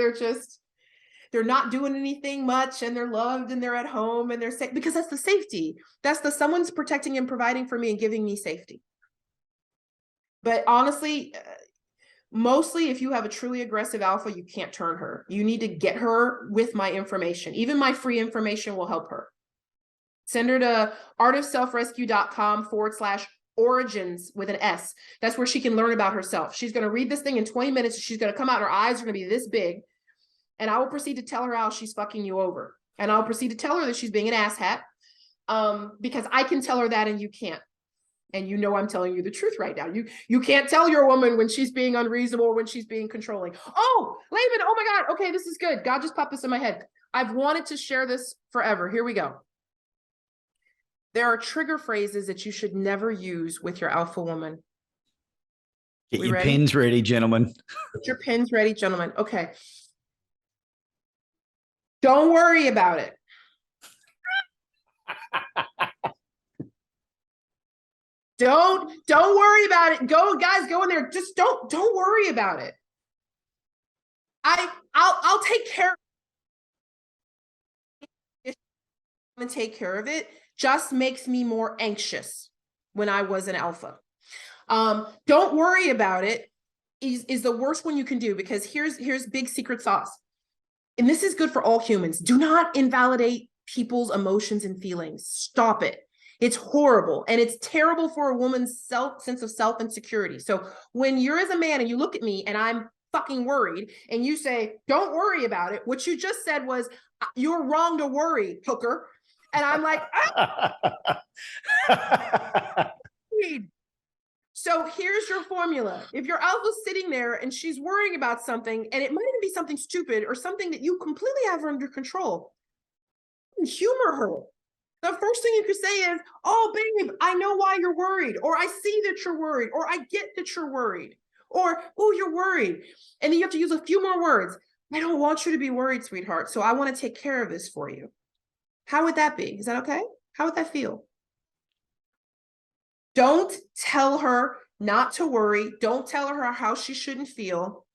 Speaker 3: they're not doing anything much, and they're loved, and they're at home, and they're safe, because that's the safety. That's someone's protecting and providing for me and giving me safety. But honestly, mostly if you have a truly aggressive alpha, you can't turn her. You need to get her with my information. Even my free information will help her. Send her to artofselfrescue.com/origins with an S. That's where she can learn about herself. She's going to read this thing in 20 minutes. She's going to come out, her eyes are going to be this big. And I will proceed to tell her how she's fucking you over. And I'll proceed to tell her that she's being an asshat, because I can tell her that and you can't. And you know I'm telling you the truth right now. You can't tell your woman when she's being unreasonable or when she's being controlling. Oh, Laban, oh my God. Okay, this is good. God just popped this in my head. I've wanted to share this forever. Here we go. There are trigger phrases that you should never use with your alpha woman.
Speaker 2: Get your pens ready, gentlemen.
Speaker 3: Get your pens ready, gentlemen. Okay. Don't worry about it. Don't worry about it. Go, guys, go in there. Just don't worry about it. I'll take care of it. I'm gonna take care of it. Just makes me more anxious when I was an alpha. Don't worry about it is the worst one you can do, because here's big secret sauce. And this is good for all humans. Do not invalidate people's emotions and feelings. Stop it. It's horrible. And it's terrible for a woman's sense of self and security. So when you're as a man and you look at me and I'm fucking worried and you say, don't worry about it, what you just said was, you're wrong to worry, hooker. And I'm like, ah! So here's your formula. If your alpha's sitting there and she's worrying about something, and it might even be something stupid or something that you completely have under control, humor her. The first thing you could say is, oh, babe, I know why you're worried, or I see that you're worried, or I get that you're worried, or, oh, you're worried. And then you have to use a few more words. I don't want you to be worried, sweetheart, so I want to take care of this for you. How would that be? Is that okay? How would that feel? Don't tell her not to worry. Don't tell her how she shouldn't feel.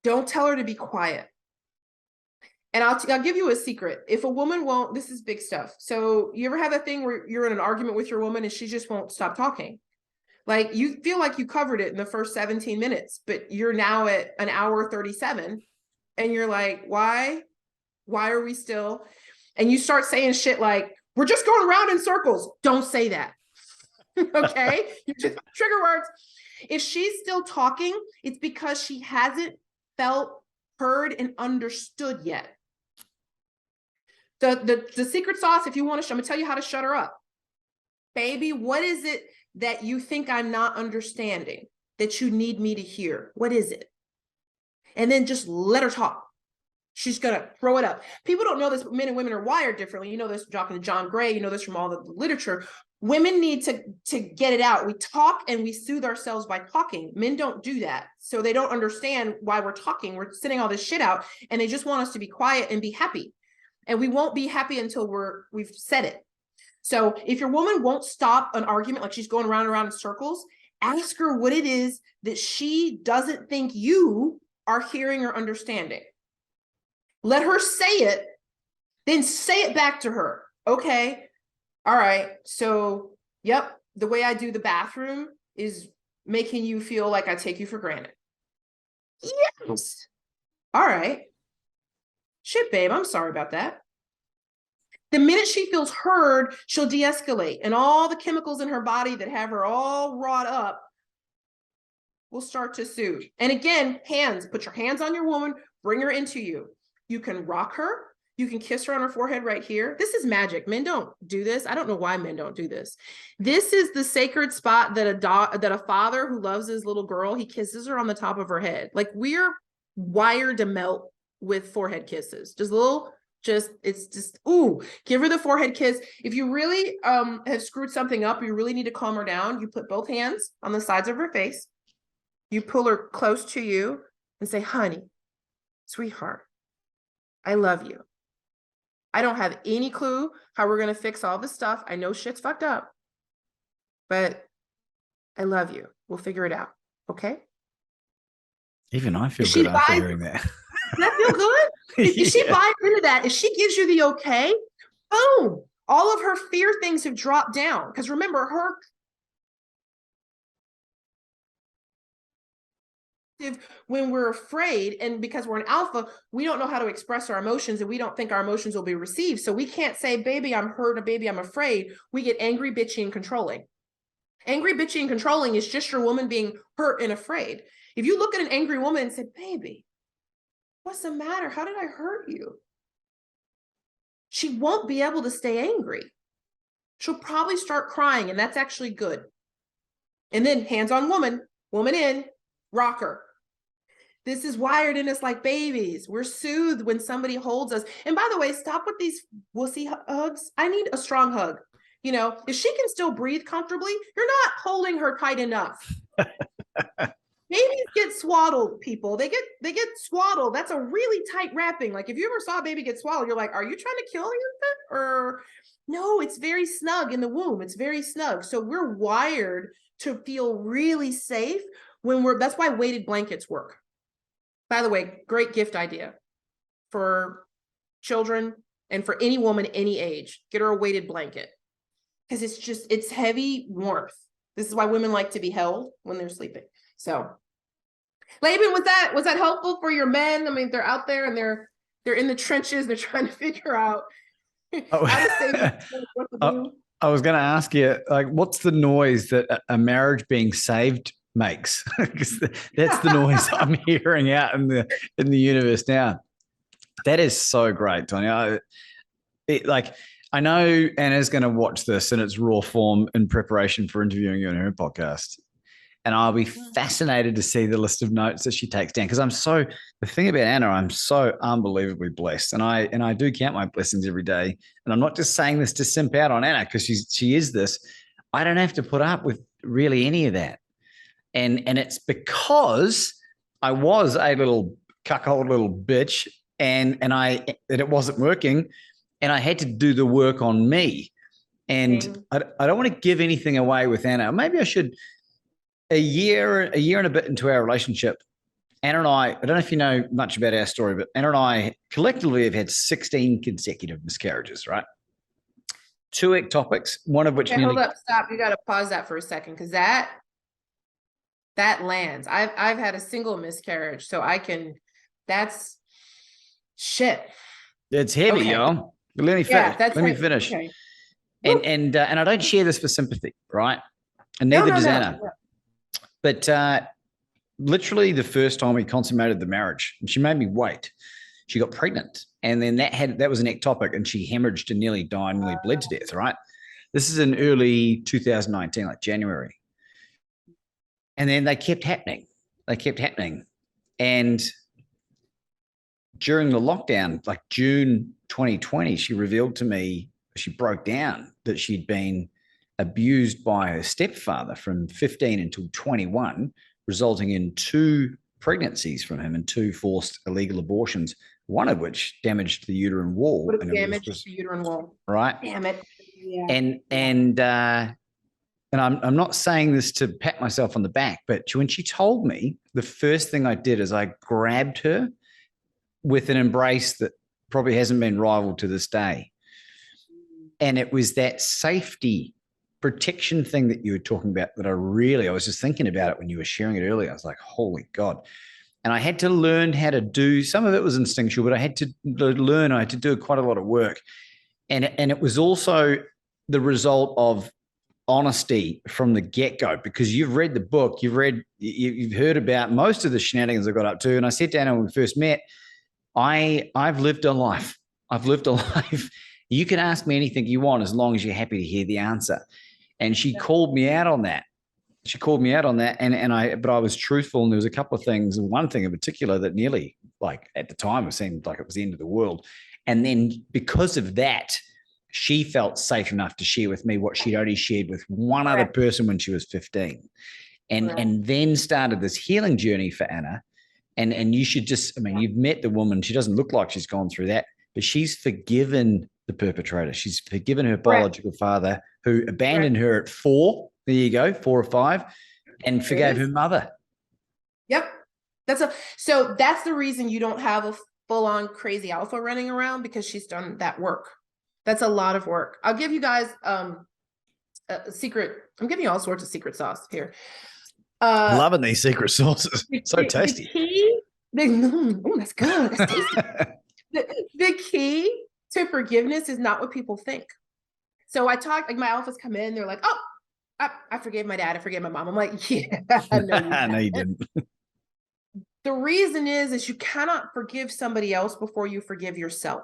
Speaker 3: Don't tell her to be quiet. And I'll give you a secret. If a woman won't, this is big stuff. So you ever have that thing where you're in an argument with your woman and she just won't stop talking? Like you feel like you covered it in the first 17 minutes, but you're now at an hour 37 and you're like, why are we still? And you start saying shit like, we're just going around in circles. Don't say that. Okay? You just trigger words. If she's still talking, it's because she hasn't felt heard and understood yet. The secret sauce, if you want to, I'm going to tell you how to shut her up. Baby, what is it that you think I'm not understanding that you need me to hear? What is it? And then just let her talk. She's gonna throw it up. People don't know this, but men and women are wired differently. You know this, talking to John Gray, you know this from all the literature. Women need to get it out. We talk and we soothe ourselves by talking. Men don't do that. So they don't understand why we're talking. We're sending all this shit out, and they just want us to be quiet and be happy. And we won't be happy until we've said it. So if your woman won't stop an argument, like she's going around and around in circles, ask her what it is that she doesn't think you are hearing or understanding. Let her say it, then say it back to her. Okay, all right, so, yep, the way I do the bathroom is making you feel like I take you for granted. Yes. All right. Shit, babe, I'm sorry about that. The minute she feels heard, she'll de-escalate, and all the chemicals in her body that have her all wrought up will start to soothe. And again, hands, put your hands on your woman, bring her into you. You can rock her. You can kiss her on her forehead right here. This is magic. Men don't do this. I don't know why men don't do this. This is the sacred spot that a father who loves his little girl, he kisses her on the top of her head. Like, we're wired to melt with forehead kisses. It's just, ooh, give her the forehead kiss. If you really have screwed something up, you really need to calm her down. You put both hands on the sides of her face. You pull her close to you and say, honey, sweetheart, I love you. I don't have any clue how we're going to fix all this stuff. I know shit's fucked up, but I love you. We'll figure it out. Okay?
Speaker 2: Even I feel good after hearing that.
Speaker 3: Does that feel good? If she buys into that, if she gives you the okay, boom, all of her fear things have dropped down. Because remember, when we're afraid, and because we're an alpha, we don't know how to express our emotions, and we don't think our emotions will be received. So we can't say, baby, I'm hurt, or baby, I'm afraid. We get angry, bitchy, and controlling. Angry, bitchy, and controlling is just your woman being hurt and afraid. If you look at an angry woman and say, baby, what's the matter? How did I hurt you? She won't be able to stay angry. She'll probably start crying, and that's actually good. And then hands on woman, woman in, rock her. This is wired in us like babies. We're soothed when somebody holds us. And by the way, stop with these wussy hugs. I need a strong hug. You know, if she can still breathe comfortably, you're not holding her tight enough. Babies get swaddled, people. They get swaddled. That's a really tight wrapping. Like, if you ever saw a baby get swaddled, you're like, are you trying to kill the infant? Or no, it's very snug in the womb. It's very snug. So we're wired to feel really safe that's why weighted blankets work. By the way, great gift idea for children and for any woman, any age. Get her a weighted blanket, because it's heavy warmth. This is why women like to be held when they're sleeping. So, Laban, was that helpful for your men? I mean, they're out there and they're in the trenches. They're trying to figure out how to save what to do.
Speaker 2: I was going to ask you, like, what's the noise that a marriage being saved makes? Because that's the noise I'm hearing out in the universe now. That is so great, Tanya. I know Anna's going to watch this in its raw form in preparation for interviewing you on her podcast. And I'll be fascinated to see the list of notes that she takes down, because the thing about Anna, I'm so unbelievably blessed. And I do count my blessings every day. And I'm not just saying this to simp out on Anna, because she is this. I don't have to put up with really any of that. And it's because I was a little cuckold little bitch, and it wasn't working, and I had to do the work on me. And I don't want to give anything away with Anna. Maybe I should. A year and a bit into our relationship, Anna and I don't know if you know much about our story, but Anna and I collectively have had 16 consecutive miscarriages, right? 2 ectopics, one of which...
Speaker 3: Okay, hold up, stop. You got to pause that for a second, because that lands. I've had a single miscarriage, so that's shit.
Speaker 2: It's heavy,
Speaker 3: okay.
Speaker 2: Y'all. But let me finish.
Speaker 3: Okay.
Speaker 2: And I don't share this for sympathy, right? And neither does Anna.
Speaker 3: No.
Speaker 2: But literally the first time we consummated the marriage, and she made me wait, she got pregnant. And then that was an ectopic, and she hemorrhaged and nearly died, nearly bled to death, right? This is in early 2019, like January. And then they kept happening. And during the lockdown, like June 2020, she revealed to me, she broke down that she'd been abused by her stepfather from 15 until 21, resulting in 2 pregnancies from him and 2 forced illegal abortions, one of which damaged the uterine wall.
Speaker 3: Would have damaged the uterine wall.
Speaker 2: Right.
Speaker 3: Damn it.
Speaker 4: Yeah.
Speaker 2: And I'm not saying this to pat myself on the back, but when she told me, the first thing I did is I grabbed her with an embrace that probably hasn't been rivaled to this day. And it was that safety protection thing that you were talking about that I was just thinking about it when you were sharing it earlier. I was like, holy God. And I had to learn how to do, some of it was instinctual, but I had to learn, I had to do quite a lot of work. And it was also the result of honesty from the get-go, because you've read the book, you've heard about most of the shenanigans I got up to. And I sat down and when we first met, I've lived a life. I've lived a life. You can ask me anything you want as long as you're happy to hear the answer. And she called me out on that. But I was truthful. And there was a couple of things, and one thing in particular that nearly, like at the time, it seemed like it was the end of the world. And then because of that, she felt safe enough to share with me what she'd already shared with one other person when she was 15. And then started this healing journey for Anna. And you should just, I mean, you've met the woman. She doesn't look like she's gone through that, but she's forgiven the perpetrator. She's forgiven her biological father who abandoned her at 4. There you go, 4 or 5, and forgave her mother.
Speaker 3: Yep. So that's the reason you don't have a full-on crazy alpha running around, because she's done that work. That's a lot of work. I'll give you guys a secret. I'm giving you all sorts of secret sauce here.
Speaker 2: Loving these secret sauces. So tasty.
Speaker 3: That's good. That's tasty. The key to forgiveness is not what people think. So I talk, like my alphas come in, they're like, oh, I forgave my dad, I forgave my mom. I'm like, yeah, no, you didn't. The reason is you cannot forgive somebody else before you forgive yourself.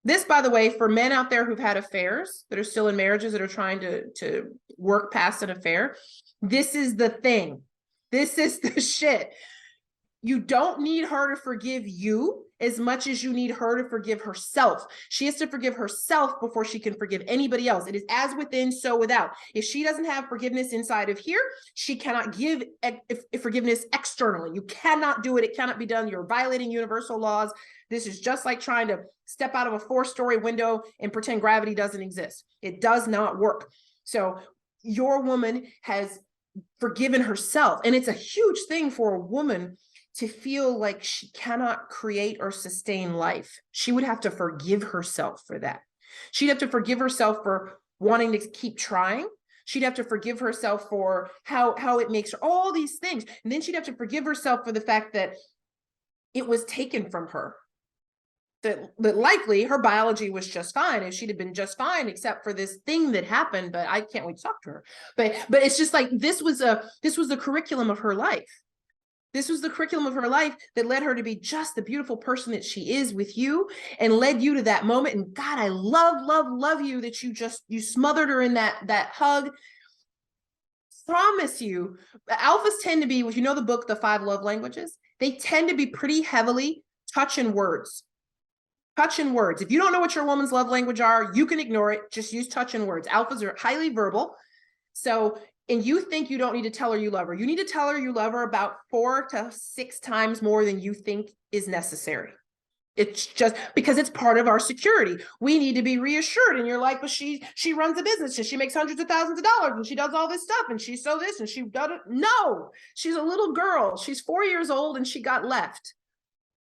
Speaker 3: This, by the way, for men out there who've had affairs, that are still in marriages, that are trying to work past an affair, this is the thing. This is the shit. You don't need her to forgive you as much as you need her to forgive herself. She has to forgive herself before she can forgive anybody else. It is as within, so without. If she doesn't have forgiveness inside of here, she cannot give forgiveness externally. You cannot do it. It cannot be done. You're violating universal laws. This is just like trying to step out of a 4-story window and pretend gravity doesn't exist. It does not work. So your woman has forgiven herself. And it's a huge thing for a woman to feel like she cannot create or sustain life. She would have to forgive herself for that. She'd have to forgive herself for wanting to keep trying. She'd have to forgive herself for how it makes her, all these things. And then she'd have to forgive herself for the fact that it was taken from her. That likely her biology was just fine, and she'd have been just fine except for this thing that happened, but I can't wait to talk to her. But it's just like this was the curriculum of her life. This was the curriculum of her life that led her to be just the beautiful person that she is with you, and led you to that moment. And God, I love you that you smothered her in that hug. Promise you, alphas tend to be, if you know the book, The 5 Love Languages, they tend to be pretty heavily touch and words. Touch and words. If you don't know what your woman's love language are, you can ignore it. Just use touch and words. Alphas are highly verbal. So, and you think you don't need to tell her you love her. You need to tell her you love her about 4 to 6 times more than you think is necessary. It's just because it's part of our security. We need to be reassured. And you're like, but she runs a business and she makes hundreds of thousands of dollars and she does all this stuff and she's so this and she does it. No, she's a little girl. She's 4 years old and she got left.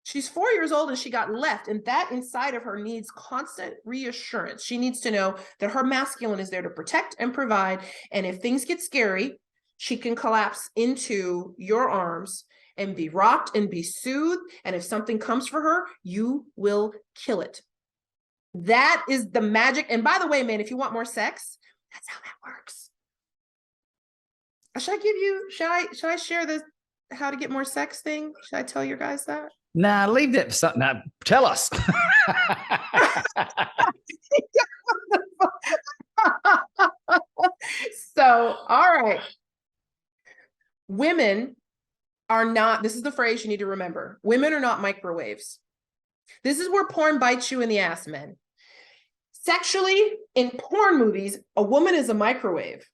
Speaker 3: She's 4 years old and she got left, and that inside of her needs constant reassurance. She needs to know that her masculine is there to protect and provide. And if things get scary, she can collapse into your arms and be rocked and be soothed. And if something comes for her, you will kill it. That is the magic. And by the way, man, if you want more sex, that's how that works. Should I share this how to get more sex thing? Should I tell you guys that?
Speaker 2: Nah, leave that for something. Nah, tell us.
Speaker 3: So, all right. Women are not, this is the phrase you need to remember. Women are not microwaves. This is where porn bites you in the ass, men. Sexually, in porn movies, a woman is a microwave.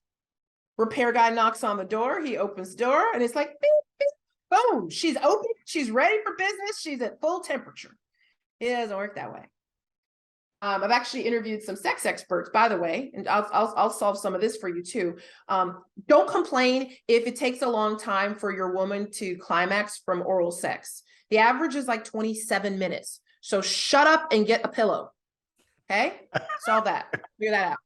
Speaker 3: Repair guy knocks on the door, he opens the door, and it's like, beep, beep, boom. She's open, she's ready for business, she's at full temperature. It doesn't work that way. I've actually interviewed some sex experts, by the way, and I'll solve some of this for you too. Don't complain if it takes a long time for your woman to climax from oral sex. The average is like 27 minutes. So shut up and get a pillow. Okay? Solve that. Figure that out.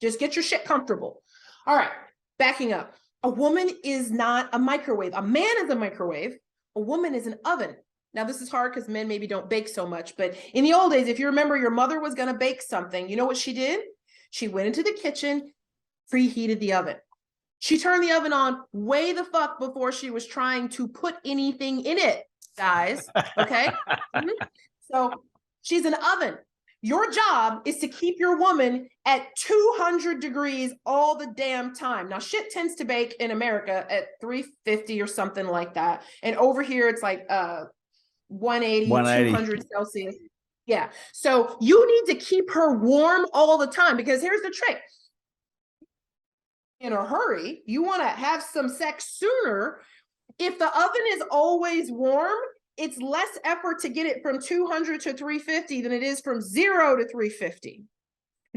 Speaker 3: Just get your shit comfortable. All right. Backing up. A woman is not a microwave. A man is a microwave. A woman is an oven. Now, this is hard because men maybe don't bake so much, but in the old days, if you remember your mother was going to bake something, you know what she did? She went into the kitchen, preheated the oven. She turned the oven on way the fuck before she was trying to put anything in it, guys. Okay? So she's an oven. Your job is to keep your woman at 200 degrees all the damn time. Now, shit tends to bake in America at 350 or something like that. And over here, it's like 180, 200 Celsius. Yeah. So you need to keep her warm all the time, because here's the trick. In a hurry, you want to have some sex sooner. If the oven is always warm, it's less effort to get it from 200 to 350 than it is from 0 to 350.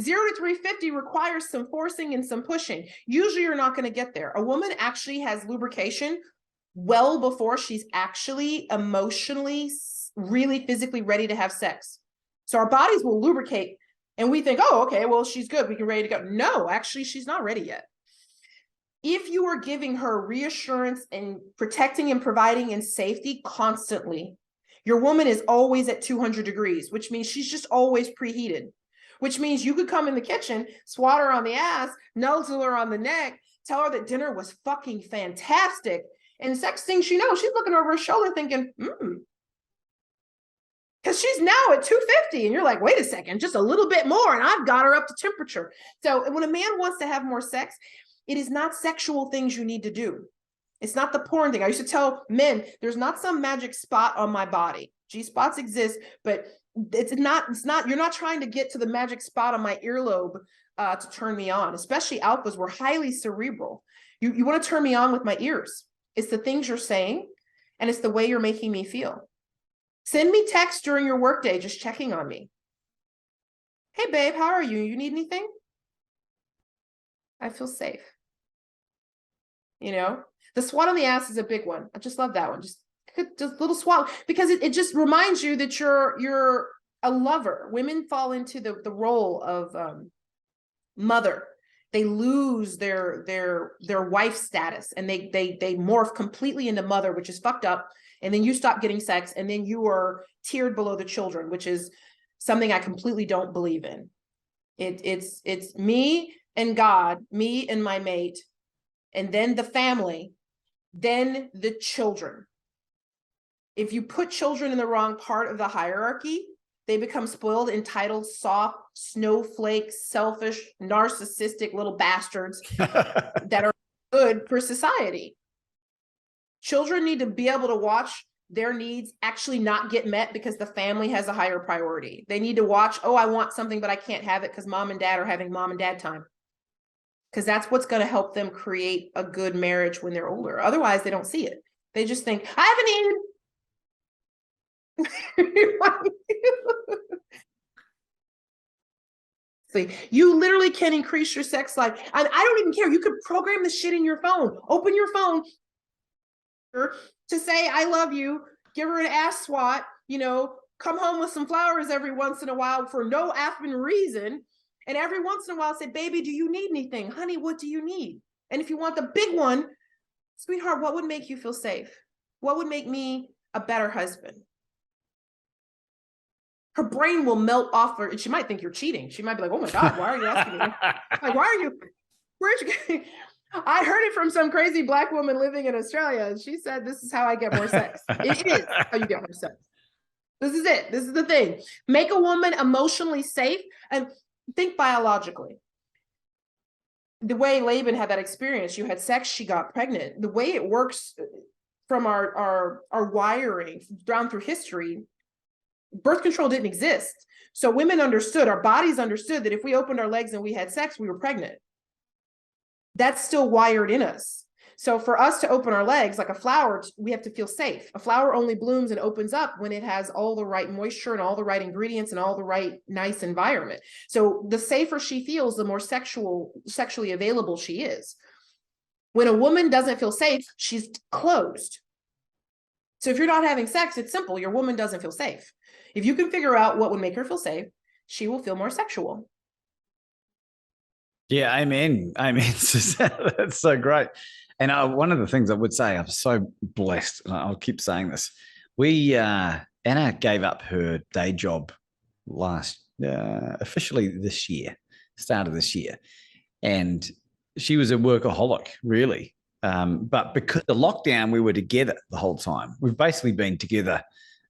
Speaker 3: 0 to 350 requires some forcing and some pushing. Usually you're not going to get there. A woman actually has lubrication well before she's actually emotionally, really physically ready to have sex. So our bodies will lubricate and we think, oh, okay, well, she's good, we can ready to go. No, actually, she's not ready yet. If you are giving her reassurance and protecting and providing in safety constantly, your woman is always at 200 degrees, which means she's just always preheated, which means you could come in the kitchen, swat her on the ass, nuzzle her on the neck, tell her that dinner was fucking fantastic. And next thing she knows, she's looking over her shoulder thinking, because she's now at 250. And you're like, wait a second, just a little bit more. And I've got her up to temperature. So when a man wants to have more sex, it is not sexual things you need to do. It's not the porn thing. I used to tell men, there's not some magic spot on my body. G-spots exist, but it's not, you're not trying to get to the magic spot on my earlobe to turn me on. Especially alphas, we're highly cerebral. You want to turn me on with my ears. It's the things you're saying, and it's the way you're making me feel. Send me text during your workday, just checking on me. Hey, babe, how are you? You need anything? I feel safe. You know, the swat on the ass is a big one. I just love that one. Just a little swat, because it just reminds you that you're a lover. Women fall into the role of mother. They lose their wife status, and they morph completely into mother, which is fucked up. And then you stop getting sex, and then you are tiered below the children, which is something I completely don't believe in. It's me and God, me and my mate, and then the family, then the children. If you put children in the wrong part of the hierarchy, they become spoiled, entitled, soft, snowflakes, selfish, narcissistic little bastards that are good for society. Children need to be able to watch their needs actually not get met because the family has a higher priority. They need to watch, oh, I want something, but I can't have it because mom and dad are having mom and dad time. Because that's what's going to help them create a good marriage when they're older. Otherwise, they don't see it. They just think, I have a need. See, you literally can increase your sex life. And I don't even care. You could program the shit in your phone. Open your phone to say, I love you. Give her an ass swat. You know, come home with some flowers every once in a while for no effing reason. And every once in a while say, baby, do you need anything? Honey, what do you need? And if you want the big one, sweetheart, what would make you feel safe? What would make me a better husband? Her brain will melt off her, and she might think you're cheating. She might be like, oh my God, why are you asking me? Like, where'd you get? I heard it from some crazy Black woman living in Australia. And she said, this is how I get more sex. It is how you get more sex. This is it. This is the thing. Make a woman emotionally safe, and think biologically. The way Laban had that experience, you had sex, she got pregnant. The way it works from our wiring down through history, birth control didn't exist. So women understood, our bodies understood that if we opened our legs and we had sex, we were pregnant. That's still wired in us. So for us to open our legs like a flower, we have to feel safe. A flower only blooms and opens up when it has all the right moisture and all the right ingredients and all the right nice environment. So the safer she feels, the more sexually available she is. When a woman doesn't feel safe, she's closed. So if you're not having sex, it's simple. Your woman doesn't feel safe. If you can figure out what would make her feel safe, she will feel more sexual.
Speaker 2: Yeah, amen. Amen. That's so great. And one of the things I would say, I'm so blessed, and I'll keep saying this. Anna gave up her day job officially this year, start of this year. And she was a workaholic, really. But because of the lockdown, we were together the whole time. We've basically been together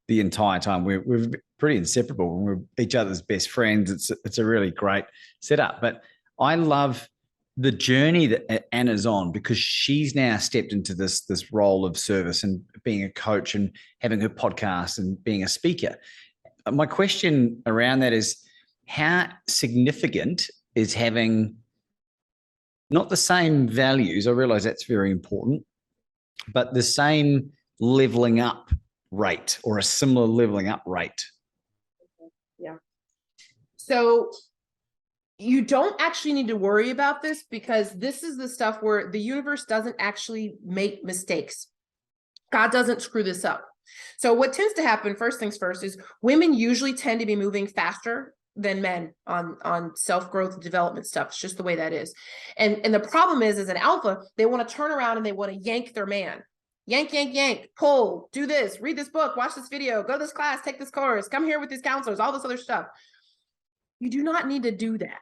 Speaker 2: the entire time. We're pretty inseparable. We're each other's best friends. It's a really great setup. But I love the journey that Anna's on, because she's now stepped into this role of service and being a coach and having her podcast and being a speaker. My question around that is, how significant is having not the same values? I realize that's very important, but the same leveling up rate or a similar leveling up rate?
Speaker 3: Yeah. So you don't actually need to worry about this, because this is the stuff where the universe doesn't actually make mistakes. God doesn't screw this up. So what tends to happen, first things first, is women usually tend to be moving faster than men on self-growth development stuff. It's just the way that is. And the problem is, as an alpha, they want to turn around and they want to yank their man. Yank, yank, yank, pull, do this, read this book, watch this video, go to this class, take this course, come here with these counselors, all this other stuff. You do not need to do that.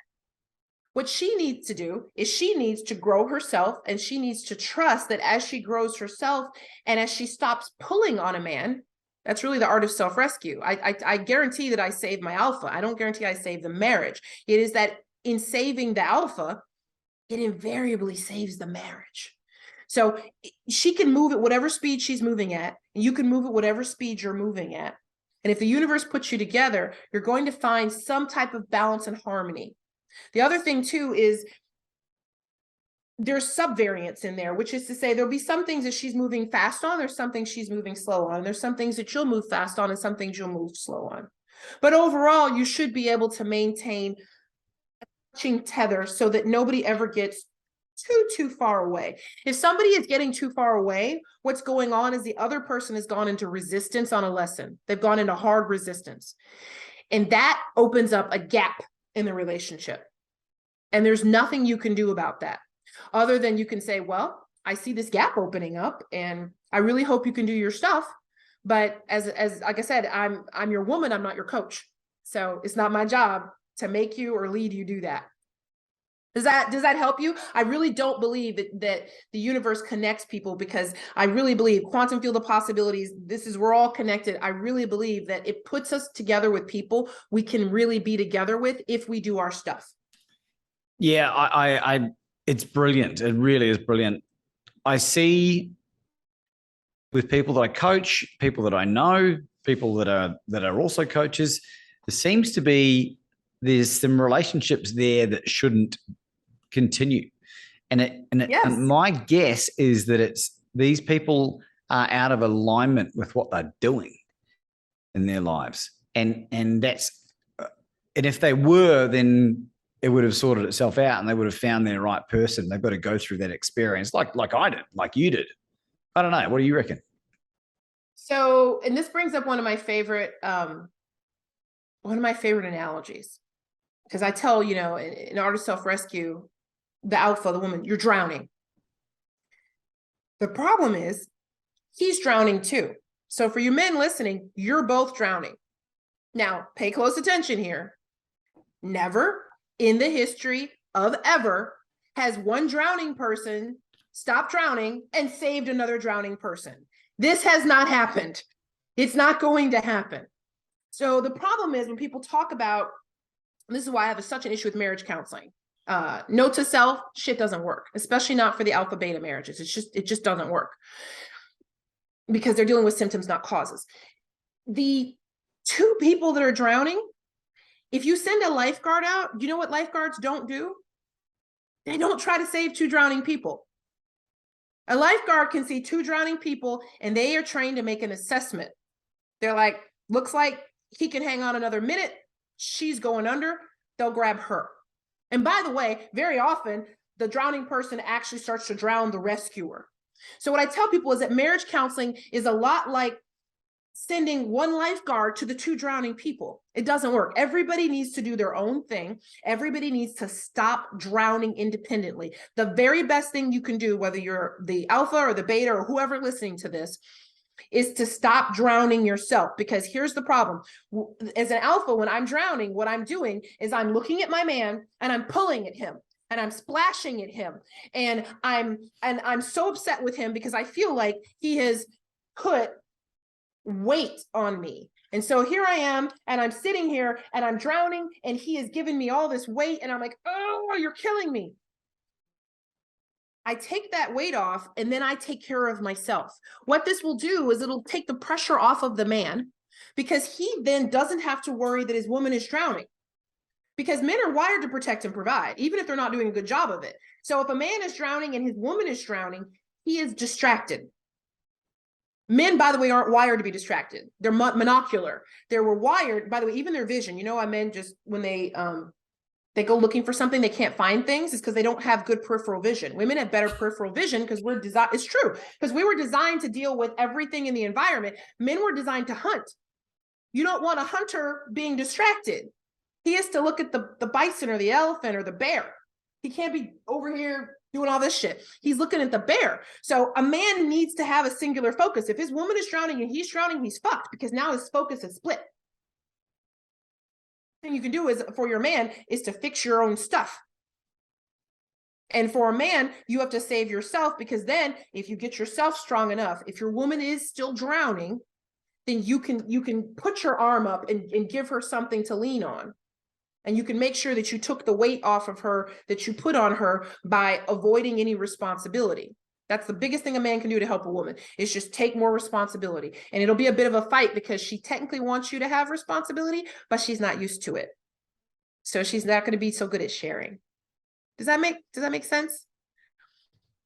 Speaker 3: What she needs to do is she needs to grow herself, and she needs to trust that as she grows herself and as she stops pulling on a man, that's really the art of self-rescue. I guarantee that I save my alpha. I don't guarantee I save the marriage. It is that in saving the alpha, it invariably saves the marriage. So she can move at whatever speed she's moving at, and you can move at whatever speed you're moving at. And if the universe puts you together, you're going to find some type of balance and harmony. The other thing too is there's subvariance in there, which is to say there'll be some things that she's moving fast on, there's some things she's moving slow on, there's some things that you'll move fast on and some things you'll move slow on. But overall, you should be able to maintain a touching tether so that nobody ever gets too far away. If somebody is getting too far away, what's going on is the other person has gone into resistance on a lesson. They've gone into hard resistance. And that opens up a gap in the relationship. And there's nothing you can do about that, other than you can say, well, I see this gap opening up and I really hope you can do your stuff. But as like I said, I'm your woman, I'm not your coach. So it's not my job to make you or lead you do that. Does that help you? I really don't believe that the universe connects people, because I really believe quantum field of possibilities, we're all connected. I really believe that it puts us together with people we can really be together with if we do our stuff.
Speaker 2: Yeah, I it's brilliant. It really is brilliant. I see with people that I coach, people that I know, people that are also coaches, there seems to be, there's some relationships there that shouldn't continue. And my guess is that it's these people are out of alignment with what they're doing in their lives. And if they were, then it would have sorted itself out and they would have found their right person. They've got to go through that experience like I did, like you did. I don't know. What do you reckon?
Speaker 3: So, and this brings up one of my favorite analogies, because I tell, in Art of Self-Rescue, the alpha, the woman, you're drowning. The problem is he's drowning too. So for you men listening, you're both drowning. Now, pay close attention here. Never in the history of ever has one drowning person stopped drowning and saved another drowning person. This has not happened. It's not going to happen. So the problem is when people talk about, this is why I have such an issue with marriage counseling. Note to self, shit doesn't work, especially not for the alpha beta marriages. It just doesn't work, because they're dealing with symptoms, not causes. The 2 people that are drowning, if you send a lifeguard out, you know what lifeguards don't do? They don't try to save 2 drowning people. A lifeguard can see 2 drowning people and they are trained to make an assessment. They're like, looks like he can hang on another minute. She's going under. They'll grab her. And by the way, very often, the drowning person actually starts to drown the rescuer. So what I tell people is that marriage counseling is a lot like sending 1 lifeguard to the 2 drowning people. It doesn't work. Everybody needs to do their own thing. Everybody needs to stop drowning independently. The very best thing you can do, whether you're the alpha or the beta or whoever listening to this, is to stop drowning yourself. Because here's the problem. As an alpha, when I'm drowning, what I'm doing is I'm looking at my man and I'm pulling at him and I'm splashing at him. And I'm so upset with him because I feel like he has put weight on me. And so here I am, and I'm sitting here and I'm drowning and he is giving me all this weight and I'm like, oh, you're killing me. I take that weight off and then I take care of myself. What this will do is it'll take the pressure off of the man, because he then doesn't have to worry that his woman is drowning, because men are wired to protect and provide, even if they're not doing a good job of it. So if a man is drowning and his woman is drowning, he is distracted. Men, by the way, aren't wired to be distracted. They're monocular. They were wired, by the way, even their vision. You know, why men just, when they go looking for something, they can't find things, is because they don't have good peripheral vision. Women have better peripheral vision because we're designed, it's true, because we were designed to deal with everything in the environment. Men were designed to hunt. You don't want a hunter being distracted. He has to look at the bison or the elephant or the bear. He can't be over here doing all this shit. He's looking at the bear. So a man needs to have a singular focus. If his woman is drowning and he's drowning, he's fucked, because now his focus is split. The thing you can do is, for your man, is to fix your own stuff. And for a man, you have to save yourself, because then if you get yourself strong enough, if your woman is still drowning, then you can put your arm up and give her something to lean on. And you can make sure that you took the weight off of her that you put on her by avoiding any responsibility. That's the biggest thing a man can do to help a woman, is just take more responsibility. And it'll be a bit of a fight, because she technically wants you to have responsibility, but she's not used to it. So she's not going to be so good at sharing. Does that make sense?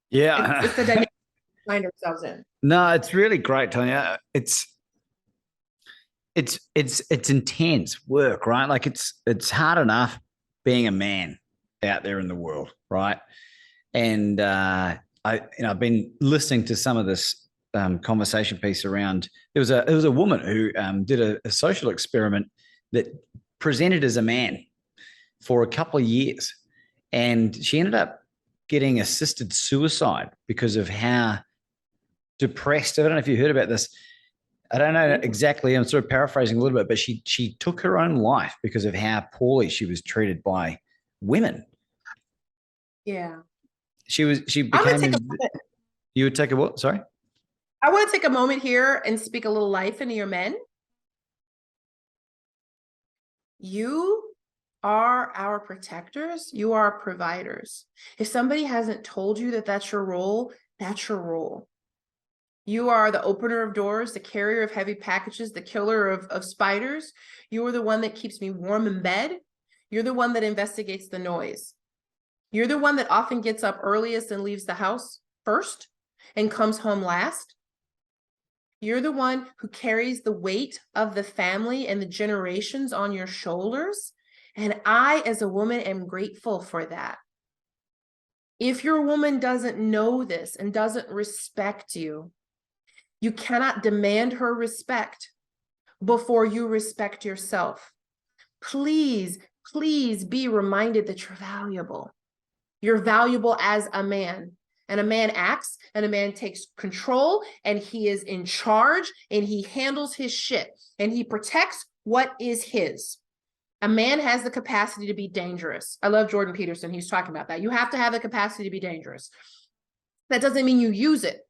Speaker 2: Yeah.
Speaker 3: It's the dynamic we find ourselves in.
Speaker 2: No, it's really great, Tanya. It's intense work, right? Like it's hard enough being a man out there in the world, right? And I've been listening to some of this conversation piece around. There was a woman who did a social experiment that presented as a man for a couple of years, and she ended up getting assisted suicide because of how depressed. I don't know if you heard about this. I don't know exactly. I'm sort of paraphrasing a little bit, but she took her own life because of how poorly she was treated by women.
Speaker 3: Yeah.
Speaker 2: She became. You would take a what? Sorry.
Speaker 3: I want to take a moment here and speak a little life into your men. You are our protectors. You are our providers. If somebody hasn't told you that that's your role, that's your role. You are the opener of doors, the carrier of heavy packages, the killer of spiders. You are the one that keeps me warm in bed. You're the one that investigates the noise. You're the one that often gets up earliest and leaves the house first and comes home last. You're the one who carries the weight of the family and the generations on your shoulders. And I, as a woman, am grateful for that. If your woman doesn't know this and doesn't respect you, you cannot demand her respect before you respect yourself. Please, please be reminded that you're valuable. You're valuable as a man. And a man acts, and a man takes control, and he is in charge, and he handles his shit, and he protects what is his. A man has the capacity to be dangerous. I love Jordan Peterson. He's talking about that. You have to have the capacity to be dangerous. That doesn't mean you use it.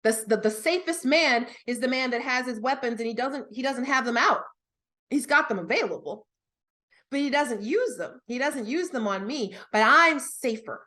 Speaker 3: The safest man is the man that has his weapons and he doesn't have them out. He's got them available, but he doesn't use them. He doesn't use them on me, but I'm safer.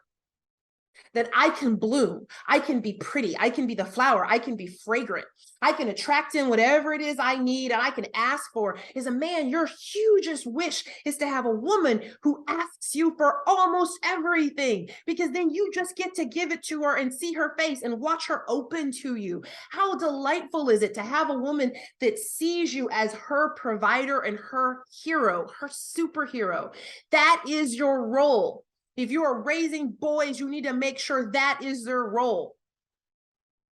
Speaker 3: that I can bloom, I can be pretty, I can be the flower, I can be fragrant, I can attract in whatever it is I need and I can ask for. As a man, your hugest wish is to have a woman who asks you for almost everything, because then you just get to give it to her and see her face and watch her open to you. How delightful is it to have a woman that sees you as her provider and her hero, her superhero? That is your role. If you are raising boys, you need to make sure that is their role.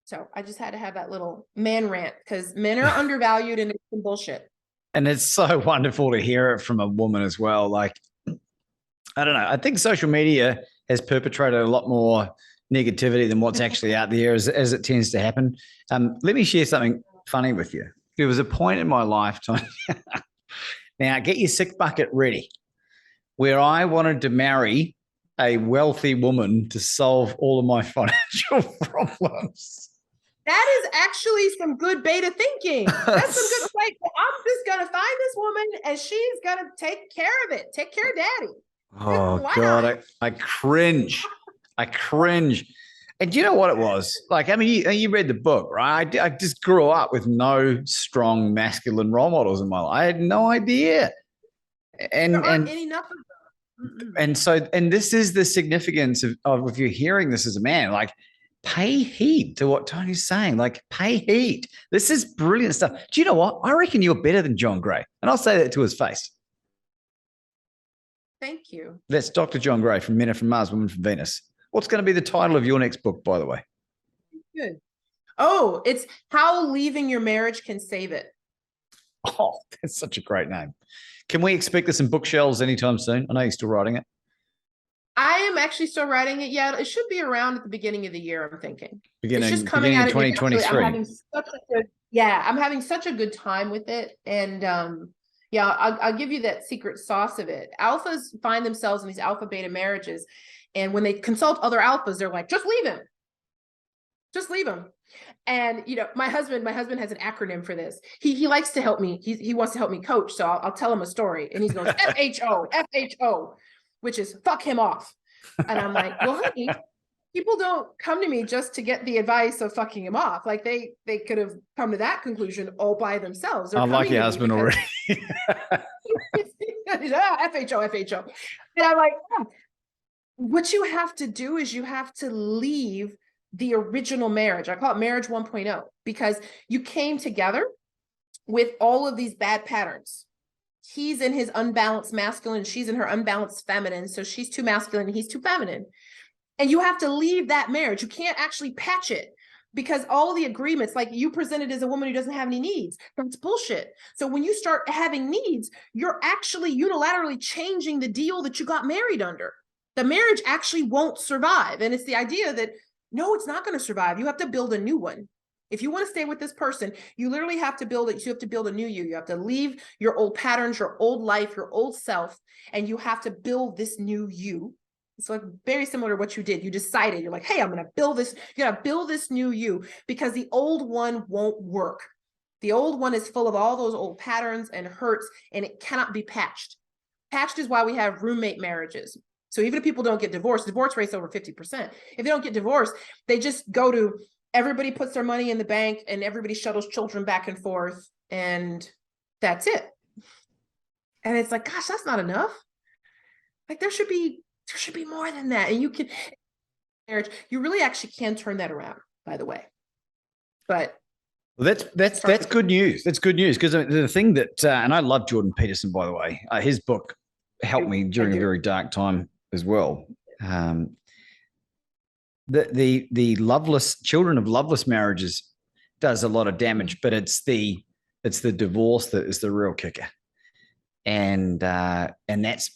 Speaker 3: So I just had to have that little man rant, because men are undervalued and it's some bullshit.
Speaker 2: And it's so wonderful to hear it from a woman as well. Like, I don't know. I think social media has perpetrated a lot more negativity than what's actually out there, as it tends to happen. Let me share something funny with you. There was a point in my lifetime. Now, get your sick bucket ready, where I wanted to marry a wealthy woman to solve all of my financial problems.
Speaker 3: That is actually some good beta thinking. That's some good, like, I'm just going to find this woman and she's going to take care of it. Take care of daddy.
Speaker 2: Oh,
Speaker 3: Why
Speaker 2: God,
Speaker 3: not?
Speaker 2: I cringe. I cringe. And you know what it was? Like, I mean, you read the book, right? I just grew up with no strong masculine role models in my life. I had no idea. And
Speaker 3: There aren't enough of them.
Speaker 2: and so, and this is the significance of if you're hearing this as a man, like, pay heed to what Tony's saying. Like, pay heed. This is brilliant stuff. Do you know what? I reckon you're better than John Gray. And I'll say that to his face.
Speaker 3: Thank you.
Speaker 2: That's Dr. John Gray from Men Are From Mars, Women From Venus. What's going to be the title of your next book, by the way?
Speaker 3: Good. Oh, it's How Leaving Your Marriage Can Save It.
Speaker 2: Oh, that's such a great name. Can we expect this in bookshelves anytime soon? I know you're still writing it.
Speaker 3: I am actually still writing it. Yeah, it should be around at the beginning of the year, I'm thinking.
Speaker 2: Beginning,
Speaker 3: it's just coming
Speaker 2: beginning
Speaker 3: out
Speaker 2: of 2023.
Speaker 3: I'm having such a good time with it. And yeah, I'll give you that secret sauce of it. Alphas find themselves in these alpha beta marriages. And when they consult other alphas, they're like, just leave him. Just leave him. And, you know, my husband has an acronym for this. He likes to help me. He wants to help me coach. So I'll tell him a story and he goes, FHO, which is fuck him off. And I'm like, well, honey, people don't come to me just to get the advice of fucking him off. Like they could have come to that conclusion all by themselves.
Speaker 2: I like your husband already.
Speaker 3: FHO. And I'm like, yeah. What you have to do is you have to leave the original marriage. I call it marriage 1.0, because you came together with all of these bad patterns. He's in his unbalanced masculine, she's in her unbalanced feminine. So she's too masculine and he's too feminine. And you have to leave that marriage. You can't actually patch it, because all the agreements, like you presented as a woman who doesn't have any needs, that's bullshit. So when you start having needs, you're actually unilaterally changing the deal that you got married under. The marriage actually won't survive. And it's the idea that, no, it's not going to survive. You have to build a new one. If you want to stay with this person, you literally have to build it. You have to build a new you. You have to leave your old patterns, your old life, your old self, and you have to build this new you. It's like very similar to what you did. You decided, you're like, hey, I'm going to build this. You got to build this new you, because the old one won't work. The old one is full of all those old patterns and hurts, and it cannot be patched. Patched is why we have roommate marriages. So even if people don't get divorced, divorce rate's over 50%. If they don't get divorced, they just go to, everybody puts their money in the bank and everybody shuttles children back and forth, and that's it. And it's like, gosh, that's not enough. Like there should be more than that. And you can, marriage, you really actually can turn that around, by the way. But
Speaker 2: well, that's good news. That's good news, because the thing that, and I love Jordan Peterson, by the way, his book helped me during a very dark time as well. The loveless children of loveless marriages does a lot of damage, but it's the divorce that is the real kicker. And that's,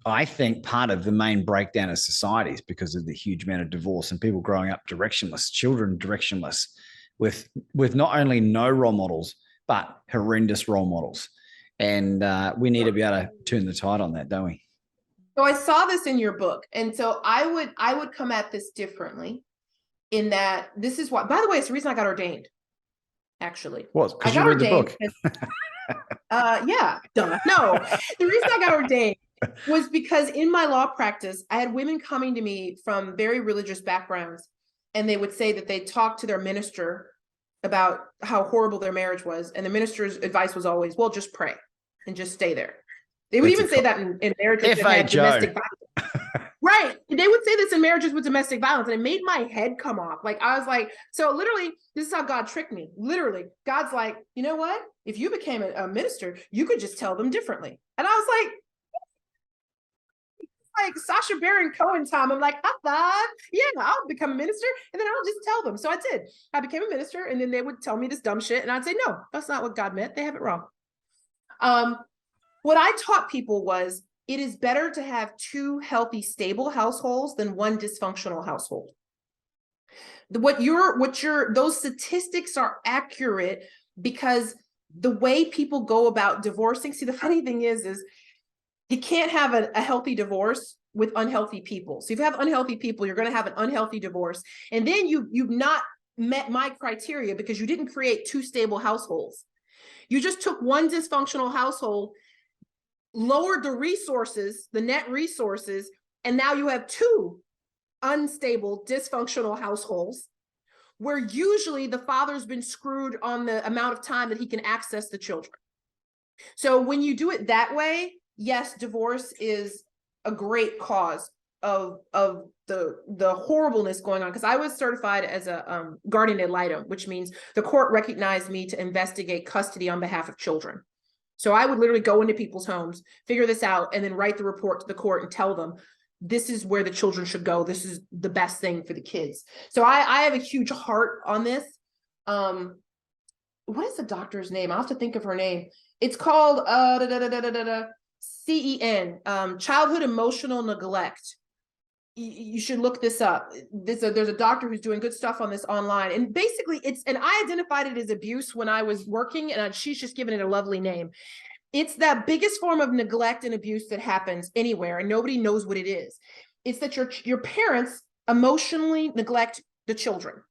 Speaker 2: I think, part of the main breakdown of societies, because of the huge amount of divorce and people growing up directionless, children directionless, with not only no role models, but horrendous role models. And we need to be able to turn the tide on that, don't we?
Speaker 3: So I saw this in your book. And so I would come at this differently, in that this is why, by the way, it's the reason I got ordained, actually.
Speaker 2: What? Because you read the book.
Speaker 3: Yeah, duh. No, the reason I got ordained was because in my law practice, I had women coming to me from very religious backgrounds, and they would say that they talked to their minister about how horrible their marriage was. And the minister's advice was always, well, just pray and just stay there. They would even say that in marriages that had domestic violence. Right. They would say this in marriages with domestic violence, and it made my head come off. Like, I was like, so literally, this is how God tricked me. Literally, God's like, you know what? If you became a minister, you could just tell them differently. And I was like Sacha Baron Cohen time. I'm like, yeah, I'll become a minister, and then I'll just tell them. So I did. I became a minister, and then they would tell me this dumb shit, and I'd say, no, that's not what God meant. They have it wrong. What I taught people was, it is better to have 2 healthy, stable households than 1 dysfunctional household. Those statistics are accurate, because the way people go about divorcing, see, the funny thing is you can't have a healthy divorce with unhealthy people. So if you have unhealthy people, you're going to have an unhealthy divorce. And then you've not met my criteria, because you didn't create 2 stable households. You just took 1 dysfunctional household, lowered the resources, the net resources, and now you have 2 unstable, dysfunctional households, where usually the father's been screwed on the amount of time that he can access the children. So when you do it that way, yes, divorce is a great cause of the horribleness going on. Because I was certified as a guardian ad litem, which means the court recognized me to investigate custody on behalf of children. So I would literally go into people's homes, figure this out, and then write the report to the court and tell them, this is where the children should go. This is the best thing for the kids. So I have a huge heart on this. What is the doctor's name? I'll have to think of her name. It's called CEN, childhood emotional neglect. You should look this up. There's a doctor who's doing good stuff on this online. And basically and I identified it as abuse when I was working, and she's just given it a lovely name. It's the biggest form of neglect and abuse that happens anywhere, and nobody knows what it is. It's that your parents emotionally neglect the children,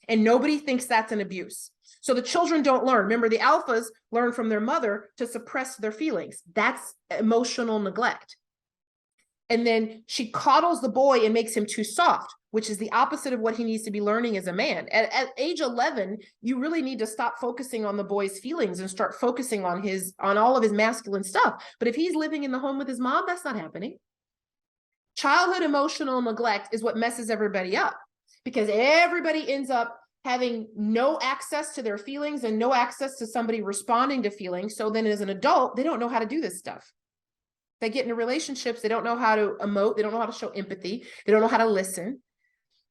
Speaker 3: and nobody thinks that's an abuse. So the children don't learn. Remember, the alphas learn from their mother to suppress their feelings. That's emotional neglect. And then she coddles the boy and makes him too soft, which is the opposite of what he needs to be learning as a man. At age 11, you really need to stop focusing on the boy's feelings and start focusing on all of his masculine stuff. But if he's living in the home with his mom, that's not happening. Childhood emotional neglect is what messes everybody up, because everybody ends up having no access to their feelings and no access to somebody responding to feelings. So then as an adult, they don't know how to do this stuff. They get into relationships, they don't know how to emote, they don't know how to show empathy, they don't know how to listen,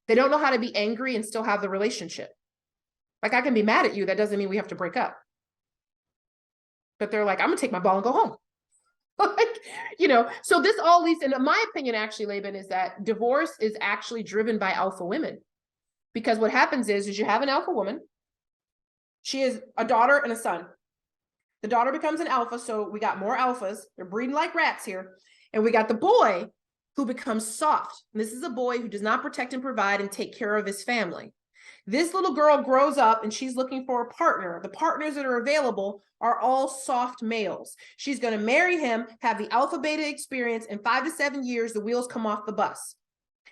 Speaker 3: they don't know how to be angry and still have the relationship. Like, I can be mad at you, that doesn't mean we have to break up. But they're like, I'm gonna take my ball and go home. So this all leads, and in my opinion, actually, Laban, is that divorce is actually driven by alpha women. Because what happens is you have an alpha woman, she has a daughter and a son. The daughter becomes an alpha, so we got more alphas. They're breeding like rats here. And we got the boy who becomes soft. And this is a boy who does not protect and provide and take care of his family. This little girl grows up and she's looking for a partner. The partners that are available are all soft males. She's going to marry him, have the alpha beta experience. In 5 to 7 years, the wheels come off the bus.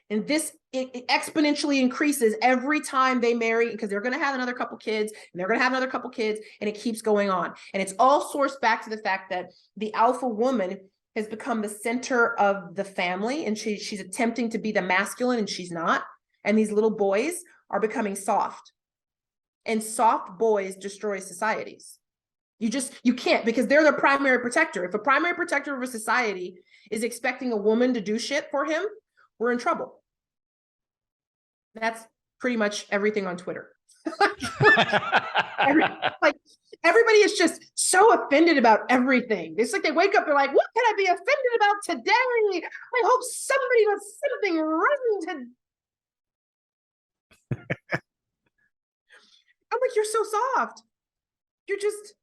Speaker 3: And it exponentially increases every time they marry, because they're going to have another couple kids, and they're going to have another couple kids, and it keeps going on. And it's all sourced back to the fact that the alpha woman has become the center of the family, and she's attempting to be the masculine, and she's not. And these little boys are becoming soft. And soft boys destroy societies. You can't, because they're the primary protector. If a primary protector of a society is expecting a woman to do shit for him, we're in trouble. That's pretty much everything on Twitter. Everybody is just so offended about everything. It's like they wake up, they're like, what can I be offended about today? I hope somebody does something wrong today. I'm like, you're so soft. You're just,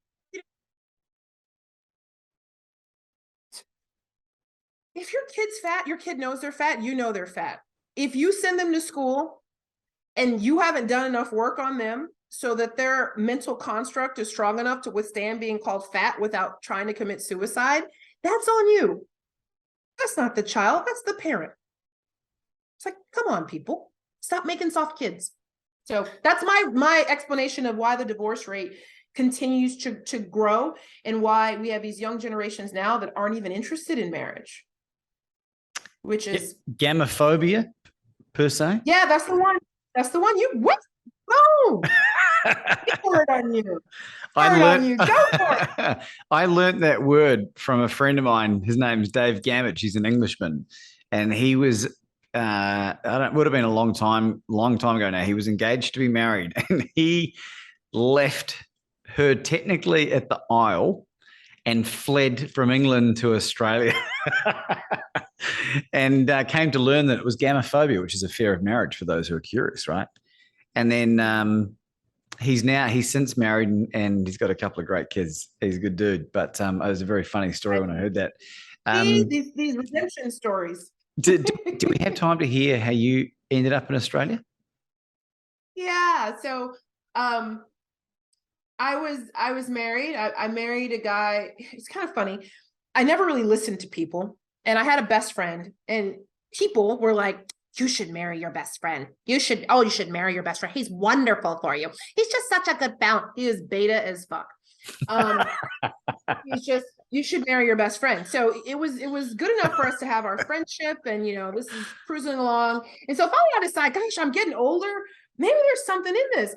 Speaker 3: if your kid's fat, your kid knows they're fat, you know they're fat. If you send them to school and you haven't done enough work on them so that their mental construct is strong enough to withstand being called fat without trying to commit suicide, that's on you. That's not the child, that's the parent. It's like, come on, people, stop making soft kids. So that's my explanation of why the divorce rate continues to grow and why we have these young generations now that aren't even interested in marriage, which is
Speaker 2: gamophobia per se.
Speaker 3: Yeah, that's the one. That's the one. You what? No. Word on you. Word on you. Go for it.
Speaker 2: I learned that word from a friend of mine. His name's Dave Gammage. He's an Englishman, and he was would have been a long time ago now. He was engaged to be married, and he left her technically at the aisle and fled from England to Australia. And came to learn that it was gamophobia, which is a fear of marriage for those who are curious, right? And then he's since married and he's got a couple of great kids. He's a good dude, but it was a very funny story when I heard that.
Speaker 3: These redemption stories.
Speaker 2: do we have time to hear how you ended up in Australia?
Speaker 3: Yeah, so I was married. I married a guy. It's kind of funny. I never really listened to people, and I had a best friend, and people were like, you should marry your best friend. You should marry your best friend. He's wonderful for you. He's just such a good balance. He is beta as fuck. You should marry your best friend. So it was good enough for us to have our friendship, and this is cruising along. And so finally I decided, gosh, I'm getting older. Maybe there's something in this.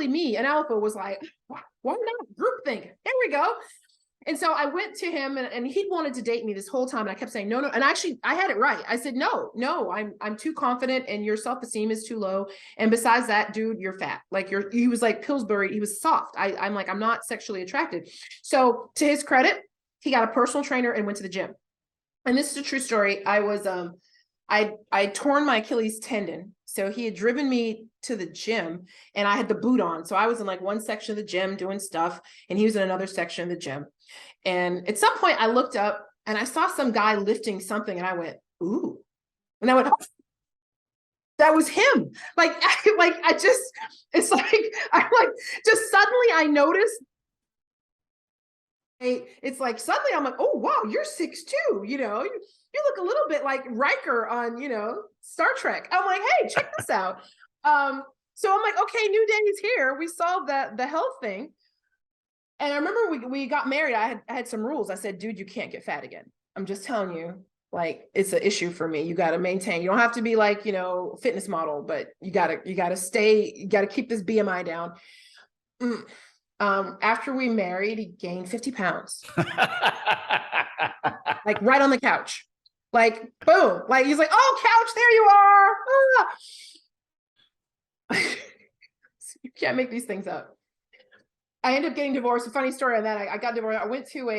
Speaker 3: Me, an alpha, was like, why not groupthink? There we go. And so I went to him, and he wanted to date me this whole time. And I kept saying, no. And actually, I had it right. I said, no, I'm too confident, and your self-esteem is too low. And besides that, dude, you're fat. Like he was like Pillsbury. He was soft. I'm like, I'm not sexually attracted. So to his credit, he got a personal trainer and went to the gym. And this is a true story. I was, I torn my Achilles tendon. So he had driven me to the gym, and I had the boot on. So I was in like one section of the gym doing stuff, and he was in another section of the gym. And at some point I looked up and I saw some guy lifting something, and I went, ooh. And I went, oh, that was him. It's like, just suddenly I noticed. It's like, suddenly I'm like, oh, wow, you're 6'2", you look a little bit like Riker on, Star Trek. I'm like, hey, check this out. So I'm like, okay, new day is here. We solved the health thing. And I remember we got married. I had some rules. I said, dude, you can't get fat again. I'm just telling you, like, it's an issue for me. You got to maintain. You don't have to be like, fitness model, but you got to keep this BMI down. After we married, he gained 50 pounds. Like right on the couch. Like, boom. Like, he's like, oh, couch, there you are. You can't make these things up. I ended up getting divorced. A funny story on that. I got divorced. I went to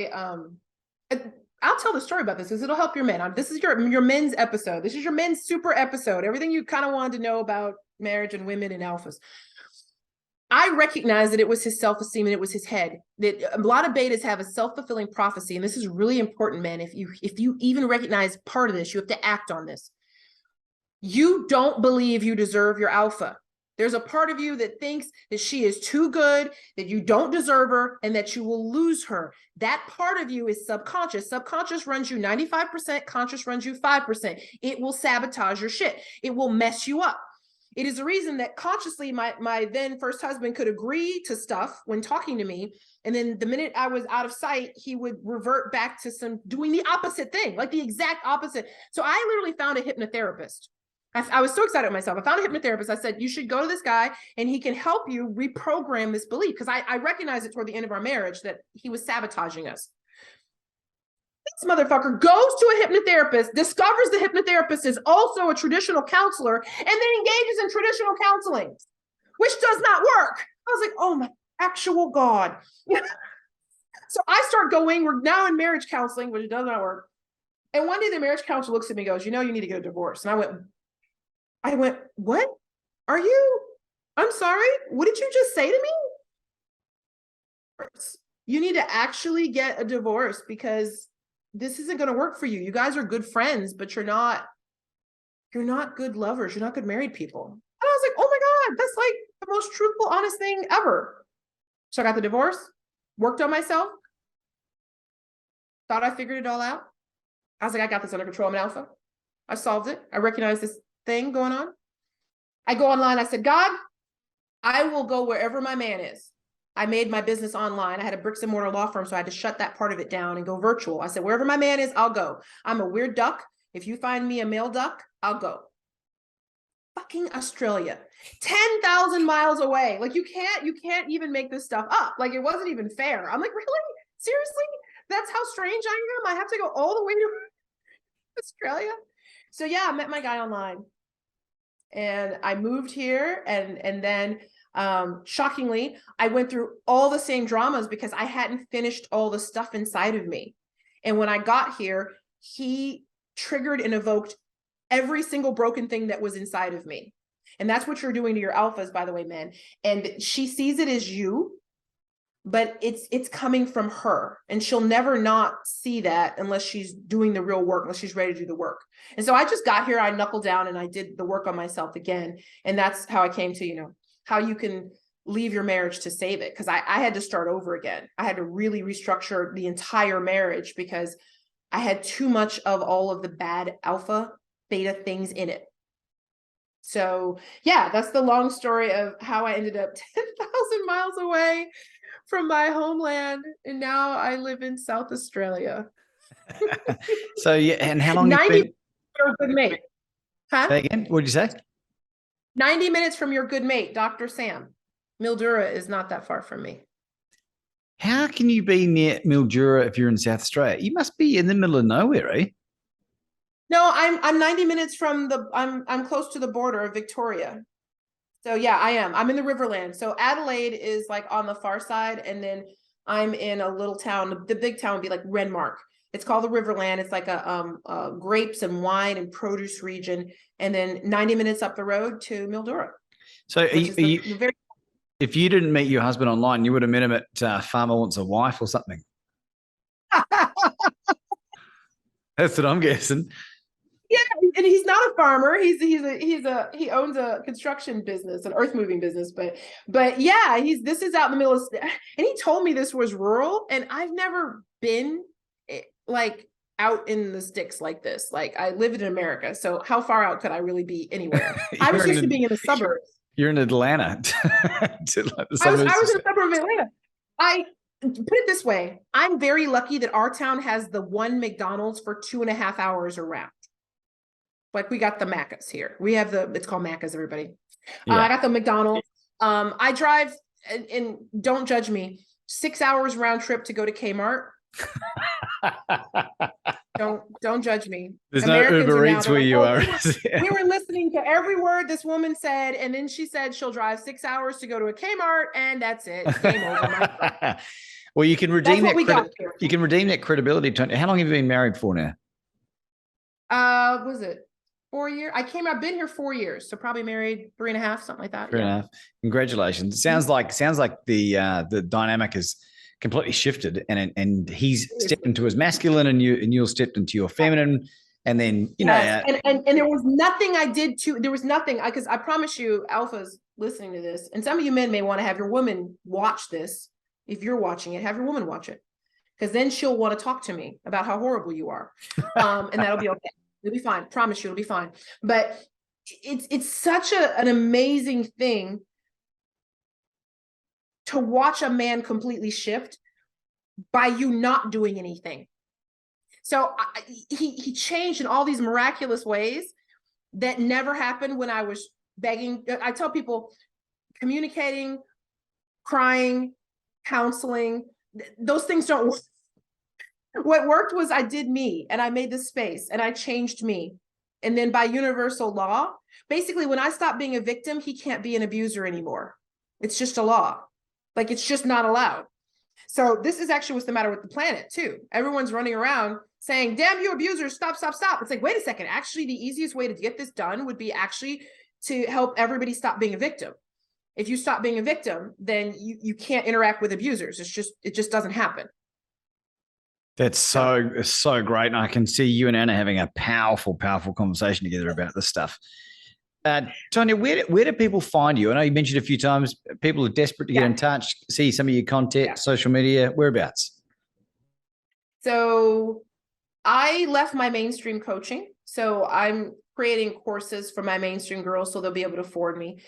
Speaker 3: I'll tell the story about this because it'll help your men. This is your men's episode. This is your men's super episode. Everything you kind of wanted to know about marriage and women and alphas. I recognized that it was his self-esteem and it was his head. That a lot of betas have a self-fulfilling prophecy, and this is really important, men. If you even recognize part of this, you have to act on this. You don't believe you deserve your alpha. There's a part of you that thinks that she is too good, that you don't deserve her, and that you will lose her. That part of you is subconscious. Subconscious runs you 95%, conscious runs you 5%. It will sabotage your shit. It will mess you up. It is the reason that consciously my then first husband could agree to stuff when talking to me. And then the minute I was out of sight, he would revert back to doing the opposite thing, like the exact opposite. So I literally found a hypnotherapist. I was so excited with myself. I found a hypnotherapist. I said, you should go to this guy and he can help you reprogram this belief. Because I recognized it toward the end of our marriage that he was sabotaging us. This motherfucker goes to a hypnotherapist, discovers the hypnotherapist is also a traditional counselor, and then engages in traditional counseling, which does not work. I was like, oh my actual God. So I start going, we're now in marriage counseling, which does not work. And one day the marriage counselor looks at me and goes, you need to get a divorce. And I went, what? I'm sorry, what did you just say to me? You need to actually get a divorce because this isn't going to work for you. You guys are good friends, but you're not good lovers. You're not good married people. And I was like, oh my God, that's like the most truthful, honest thing ever. So I got the divorce, worked on myself, thought I figured it all out. I was like, I got this under control. I'm an alpha. I solved it. I recognize this thing going on. I go online. I said, God, I will go wherever my man is. I made my business online. I had a bricks and mortar law firm, so I had to shut that part of it down and go virtual. I said, wherever my man is, I'll go. I'm a weird duck. If you find me a male duck, I'll go. Fucking Australia, 10,000 miles away. Like you can't even make this stuff up. Like it wasn't even fair. I'm like, really? Seriously? That's how strange I am? I have to go all the way to Australia? So yeah, I met my guy online and I moved here and then shockingly, I went through all the same dramas because I hadn't finished all the stuff inside of me. And when I got here, he triggered and evoked every single broken thing that was inside of me. And that's what you're doing to your alphas, by the way, men. And she sees it as you, but it's coming from her. And she'll never not see that unless she's doing the real work, unless she's ready to do the work. And so I just got here, I knuckled down and I did the work on myself again. And that's how I came to, you know, how you can leave your marriage to save it. Because I had to start over again. I had to really restructure the entire marriage because I had too much of all of the bad alpha beta things in it. So yeah, that's the long story of how I ended up 10,000 miles away from my homeland. And now I live in South Australia.
Speaker 2: So yeah, and how long
Speaker 3: 90
Speaker 2: you been?
Speaker 3: for a good mate. Huh?
Speaker 2: Say again? What did you say?
Speaker 3: 90 minutes from your good mate, Dr. Sam. Mildura is not that far from me.
Speaker 2: How can you be near Mildura if you're in South Australia? You must be in the middle of nowhere, eh?
Speaker 3: No, I'm 90 minutes from I'm close to the border of Victoria. So yeah, I am. I'm in the Riverland. So Adelaide is like on the far side, and then I'm in a little town. The big town would be like Renmark. It's called the Riverland. It's like a grapes and wine and produce region, and then 90 minutes up the road to Mildura.
Speaker 2: So if you didn't meet your husband online, you would have met him at Farmer Wants a Wife or something. That's what I'm guessing.
Speaker 3: Yeah, and he's not a farmer. He owns a construction business, an earth moving business. But yeah, this is out in the middle of, and he told me this was rural, and I've never been like out in the sticks like this. Like I live in America, so how far out could I really be anywhere? I was used to being in the suburbs.
Speaker 2: You're in Atlanta.
Speaker 3: I was in the suburb of Atlanta. I put it this way: I'm very lucky that our town has the one McDonald's for 2.5 hours around. Like we got the Maccas here. We have it's called Maccas, everybody. Yeah. I got the McDonald's. I drive, and don't judge me, 6 hours round trip to go to Kmart. Don't judge me.
Speaker 2: There's Americans no Uber Eats where you are.
Speaker 3: We were listening to every word this woman said, and then she said she'll drive 6 hours to go to a Kmart, and that's it. Game over.
Speaker 2: Well, you can redeem that. You can redeem that credibility. How long have you been married for now?
Speaker 3: Was it 4 years? I've been here 4 years, so probably married 3.5, something like that.
Speaker 2: 3.5. Congratulations. Sounds like the dynamic has completely shifted, and he's stepped into his masculine, and you'll stepped into your feminine, and then you know.
Speaker 3: And there was nothing I did to. There was nothing because I promise you, alphas listening to this, and some of you men may want to have your woman watch this. If you're watching it, have your woman watch it, because then she'll want to talk to me about how horrible you are, and that'll be okay. It'll be fine. Promise you, it'll be fine. But it's such an amazing thing to watch a man completely shift by you not doing anything. So he changed in all these miraculous ways that never happened when I was begging. I tell people, communicating, crying, counseling, those things don't work. What worked was I did me, and I made the space, and I changed me. And then by universal law, basically when I stop being a victim, he can't be an abuser anymore. It's just a law. Like it's just not allowed. So this is actually what's the matter with the planet too. Everyone's running around saying, damn you abusers, stop, stop, stop. It's like, wait a second. Actually, the easiest way to get this done would be actually to help everybody stop being a victim. If you stop being a victim, then you can't interact with abusers. It just doesn't happen.
Speaker 2: That's so great. And I can see you and Anna having a powerful, powerful conversation together about this stuff. Tanya, where do people find you? I know you mentioned a few times people are desperate to get in touch, see some of your content, social media, whereabouts?
Speaker 3: So I left my mainstream coaching, so I'm creating courses for my mainstream girls so they'll be able to afford me.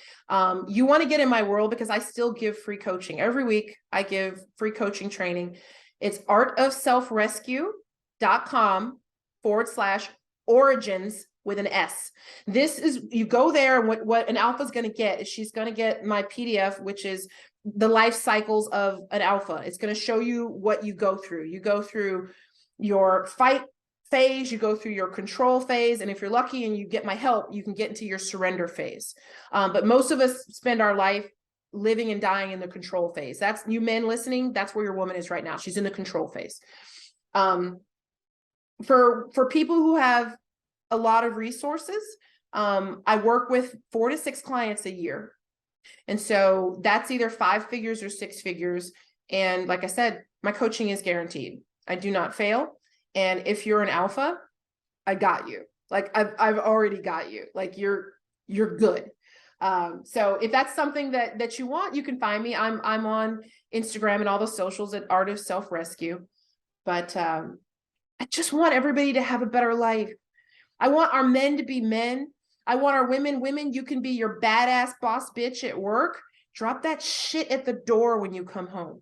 Speaker 3: You want to get in my world because I still give free coaching. Every week I give free coaching training. It's artofselfrescue.com/origins with an S. This is, you go there, and what an alpha is going to get is she's going to get my PDF, which is the life cycles of an alpha. It's going to show you what you go through. You go through your fight phase, you go through your control phase, and if you're lucky and you get my help, you can get into your surrender phase. But most of us spend our life living and dying in the control phase. That's, you men listening, that's where your woman is right now. She's in the control phase. For people who have a lot of resources, I work with 4 to 6 clients a year. And so that's either 5 figures or 6 figures. And like I said, my coaching is guaranteed. I do not fail. And if you're an alpha, I got you. Like I've already got you. Like you're good. So if that's something that you want, you can find me. I'm on Instagram and all the socials at Art of Self Rescue. But I just want everybody to have a better life. I want our men to be men. I want our women, you can be your badass boss bitch at work. Drop that shit at the door when you come home.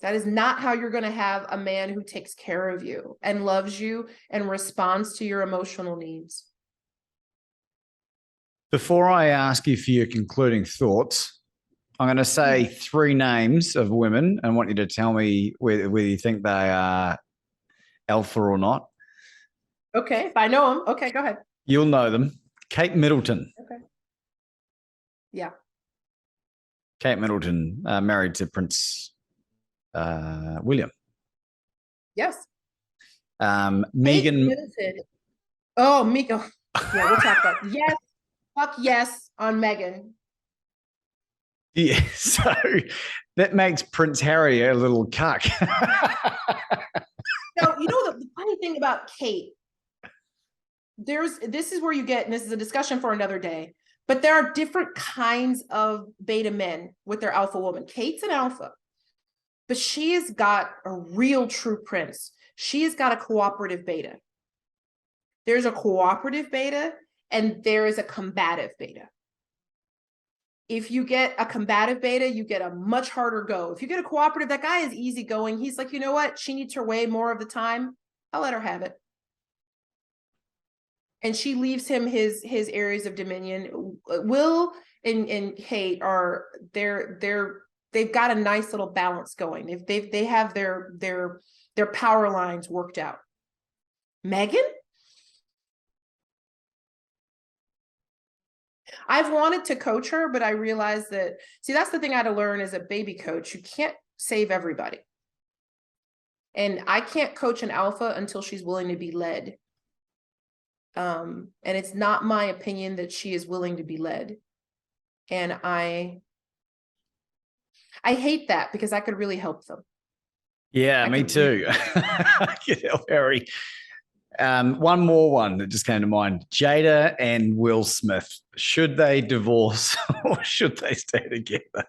Speaker 3: That is not how you're going to have a man who takes care of you and loves you and responds to your emotional needs.
Speaker 2: Before I ask you for your concluding thoughts, I'm going to say 3 names of women and want you to tell me whether you think they are alpha or not.
Speaker 3: Okay, if I know them. Okay, go ahead.
Speaker 2: You'll know them. Kate Middleton.
Speaker 3: Okay. Yeah.
Speaker 2: Kate Middleton, married to Prince William.
Speaker 3: Yes.
Speaker 2: Megan.
Speaker 3: Oh, Megan. Yeah, we'll talk about. Yes. Fuck yes on Megan.
Speaker 2: Yeah, so that makes Prince Harry a little cuck.
Speaker 3: So, you know, the funny thing about Kate, this is where you get, and this is a discussion for another day, but there are different kinds of beta men with their alpha woman. Kate's an alpha, but she has got a real true prince. She has got a cooperative beta. There's a cooperative beta and there is a combative beta. If you get a combative beta, you get a much harder go. If you get a cooperative, that guy is easygoing. He's like, you know what? She needs her way more of the time. I'll let her have it. And she leaves him his areas of dominion. Will and Kate are they've got a nice little balance going. They have their power lines worked out. Megan? I've wanted to coach her, but I realized that, see, that's the thing I had to learn as a baby coach. You can't save everybody. And I can't coach an alpha until she's willing to be led. And it's not my opinion that she is willing to be led. And I hate that because I could really help them.
Speaker 2: Yeah, me too. I could help Harry. One more that just came to mind. Jada and Will Smith. Should they divorce or should they stay together?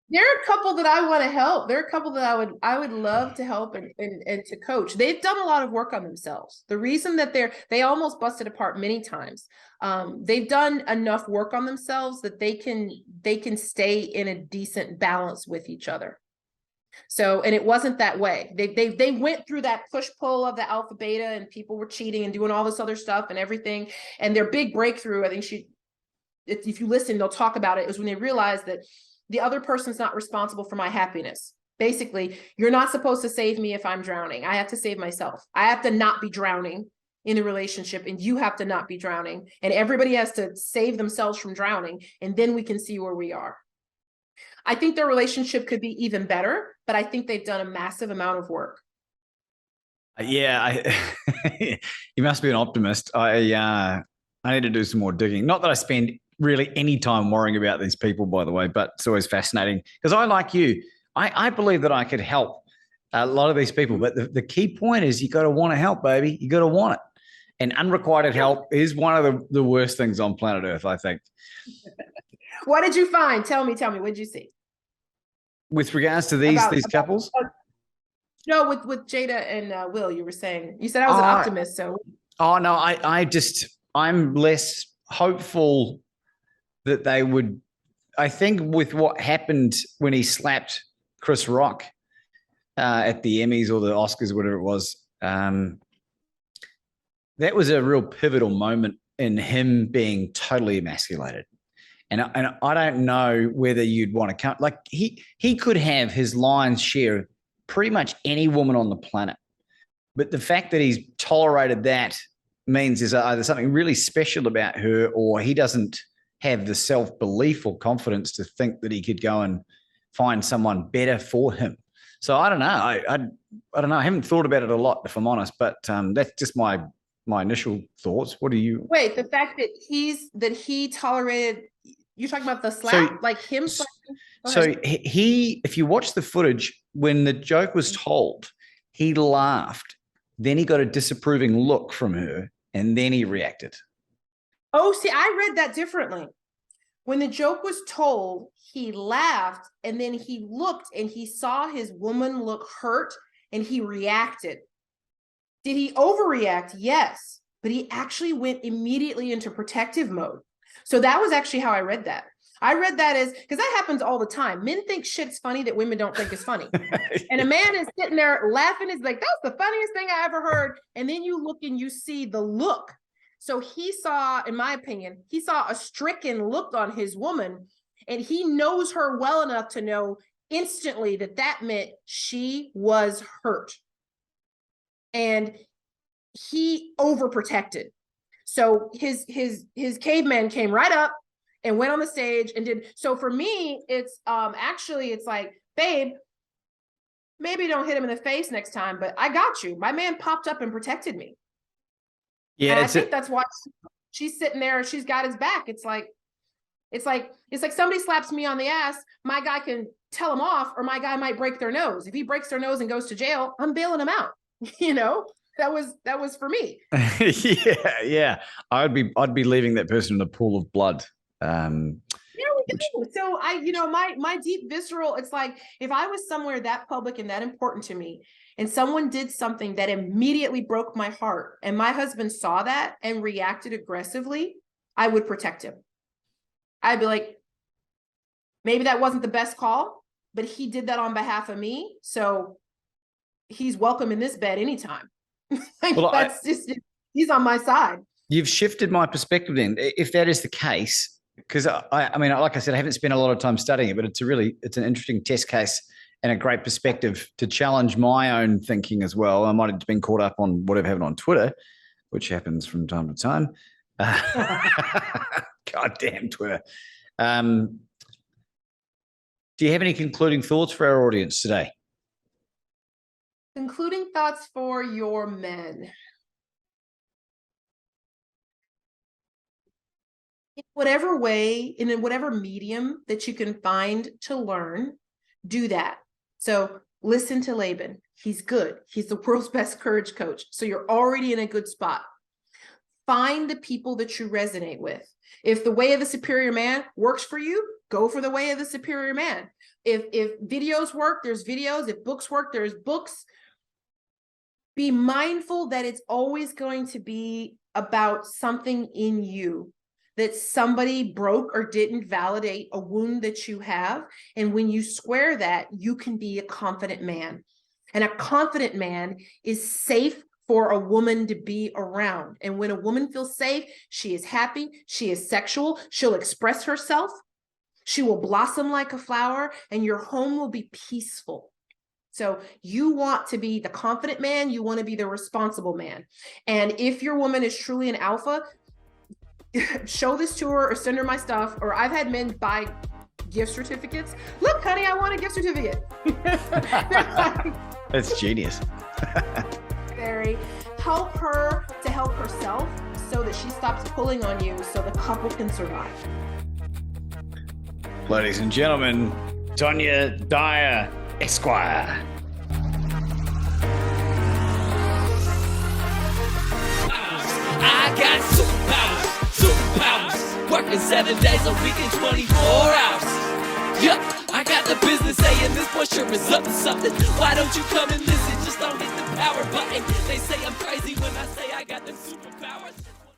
Speaker 3: There are a couple that I want to help. There are a couple that I would love to help and to coach. They've done a lot of work on themselves. The reason that they almost busted apart many times. They've done enough work on themselves that they can stay in a decent balance with each other. So, and it wasn't that way. They went through that push-pull of the alpha beta and people were cheating and doing all this other stuff and everything. And their big breakthrough, I think if you listen, they'll talk about it, is when they realized that the other person's not responsible for my happiness. Basically, you're not supposed to save me if I'm drowning. I have to save myself. I have to not be drowning in the relationship and you have to not be drowning. And everybody has to save themselves from drowning. And then we can see where we are. I think their relationship could be even better, but I think they've done a massive amount of work.
Speaker 2: Yeah, you must be an optimist. I need to do some more digging. Not that I spend really any time worrying about these people, by the way, but it's always fascinating because I, like you, I believe that I could help a lot of these people. But the key point is you got to want to help, baby. You got to want it. And unrequited help is one of the worst things on planet Earth, I think.
Speaker 3: What did you find? Tell me, what did you see?
Speaker 2: With regards to these couples?
Speaker 3: No, with Jada and Will, you were saying, you said I was an optimist. So,
Speaker 2: oh no, I'm less hopeful that they would. I think with what happened when he slapped Chris Rock at the Emmys or the Oscars, or whatever it was, that was a real pivotal moment in him being totally emasculated. And I don't know whether you'd want to count, like he could have his lion's share of pretty much any woman on the planet. But the fact that he's tolerated that means there's either something really special about her, or he doesn't have the self-belief or confidence to think that he could go and find someone better for him. So I don't know. I don't know. I haven't thought about it a lot, if I'm honest, but that's just my initial thoughts. What do you?
Speaker 3: Wait, the fact that he tolerated, you're talking about the slap, like him slapping?
Speaker 2: So if you watch the footage, when the joke was told, he laughed. Then he got a disapproving look from her, and then he reacted.
Speaker 3: Oh, see, I read that differently. When the joke was told, he laughed, and then he looked and he saw his woman look hurt, and he reacted. Did he overreact? Yes, but he actually went immediately into protective mode. So that was actually how I read that. I read that as, because that happens all the time. Men think shit's funny that women don't think is funny. And a man is sitting there laughing, is like, that's the funniest thing I ever heard. And then you look and you see the look. So he saw, in my opinion, he saw a stricken look on his woman, and he knows her well enough to know instantly that that meant she was hurt. And he overprotected. So his caveman came right up and went on the stage and did. So for me, it's actually, it's like, babe, maybe don't hit him in the face next time, but I got you. My man popped up and protected me. Yeah, and I think that's why she's sitting there and she's got his back. It's like somebody slaps me on the ass, my guy can tell him off, or my guy might break their nose. If he breaks their nose and goes to jail, I'm bailing him out. You know, that was for me.
Speaker 2: yeah. I'd be leaving that person in a pool of blood.
Speaker 3: Yeah, we do. So my deep visceral, it's like, if I was somewhere that public and that important to me, and someone did something that immediately broke my heart, and my husband saw that and reacted aggressively, I would protect him. I'd be like, maybe that wasn't the best call, but he did that on behalf of me, so he's welcome in this bed anytime. He's on my side.
Speaker 2: You've shifted my perspective then, if that is the case, because I mean, like I said, I haven't spent a lot of time studying it, but it's an interesting test case and a great perspective to challenge my own thinking as well. I might have been caught up on whatever happened on Twitter, which happens from time to time. Goddamn Twitter. Do you have any concluding thoughts for our audience today?
Speaker 3: Concluding thoughts for your men. In whatever way, and in whatever medium that you can find to learn, do that. So listen to Laban. He's good. He's the world's best courage coach. So you're already in a good spot. Find the people that you resonate with. If the way of the superior man works for you, go for the way of the superior man. If videos work, there's videos. If books work, there's books. Be mindful that it's always going to be about something in you, that somebody broke or didn't validate a wound that you have. And when you square that, you can be a confident man. And a confident man is safe for a woman to be around. And when a woman feels safe, she is happy, she is sexual, she'll express herself, she will blossom like a flower, and your home will be peaceful. So you want to be the confident man, you want to be the responsible man. And if your woman is truly an alpha, show this to her or send her my stuff. Or I've had men buy gift certificates. Look, honey, I want a gift certificate.
Speaker 2: That's genius.
Speaker 3: Very help her to help herself so that she stops pulling on you so the couple can survive.
Speaker 2: Ladies and gentlemen, Tanya Dyer, Esquire.
Speaker 1: I got superpowers, working 7 days a week and 24 hours. Yep, I I got the business saying this boy sure is up to something. Why don't you come and listen? Just don't hit the power button. They say I'm crazy when I say I got the superpowers.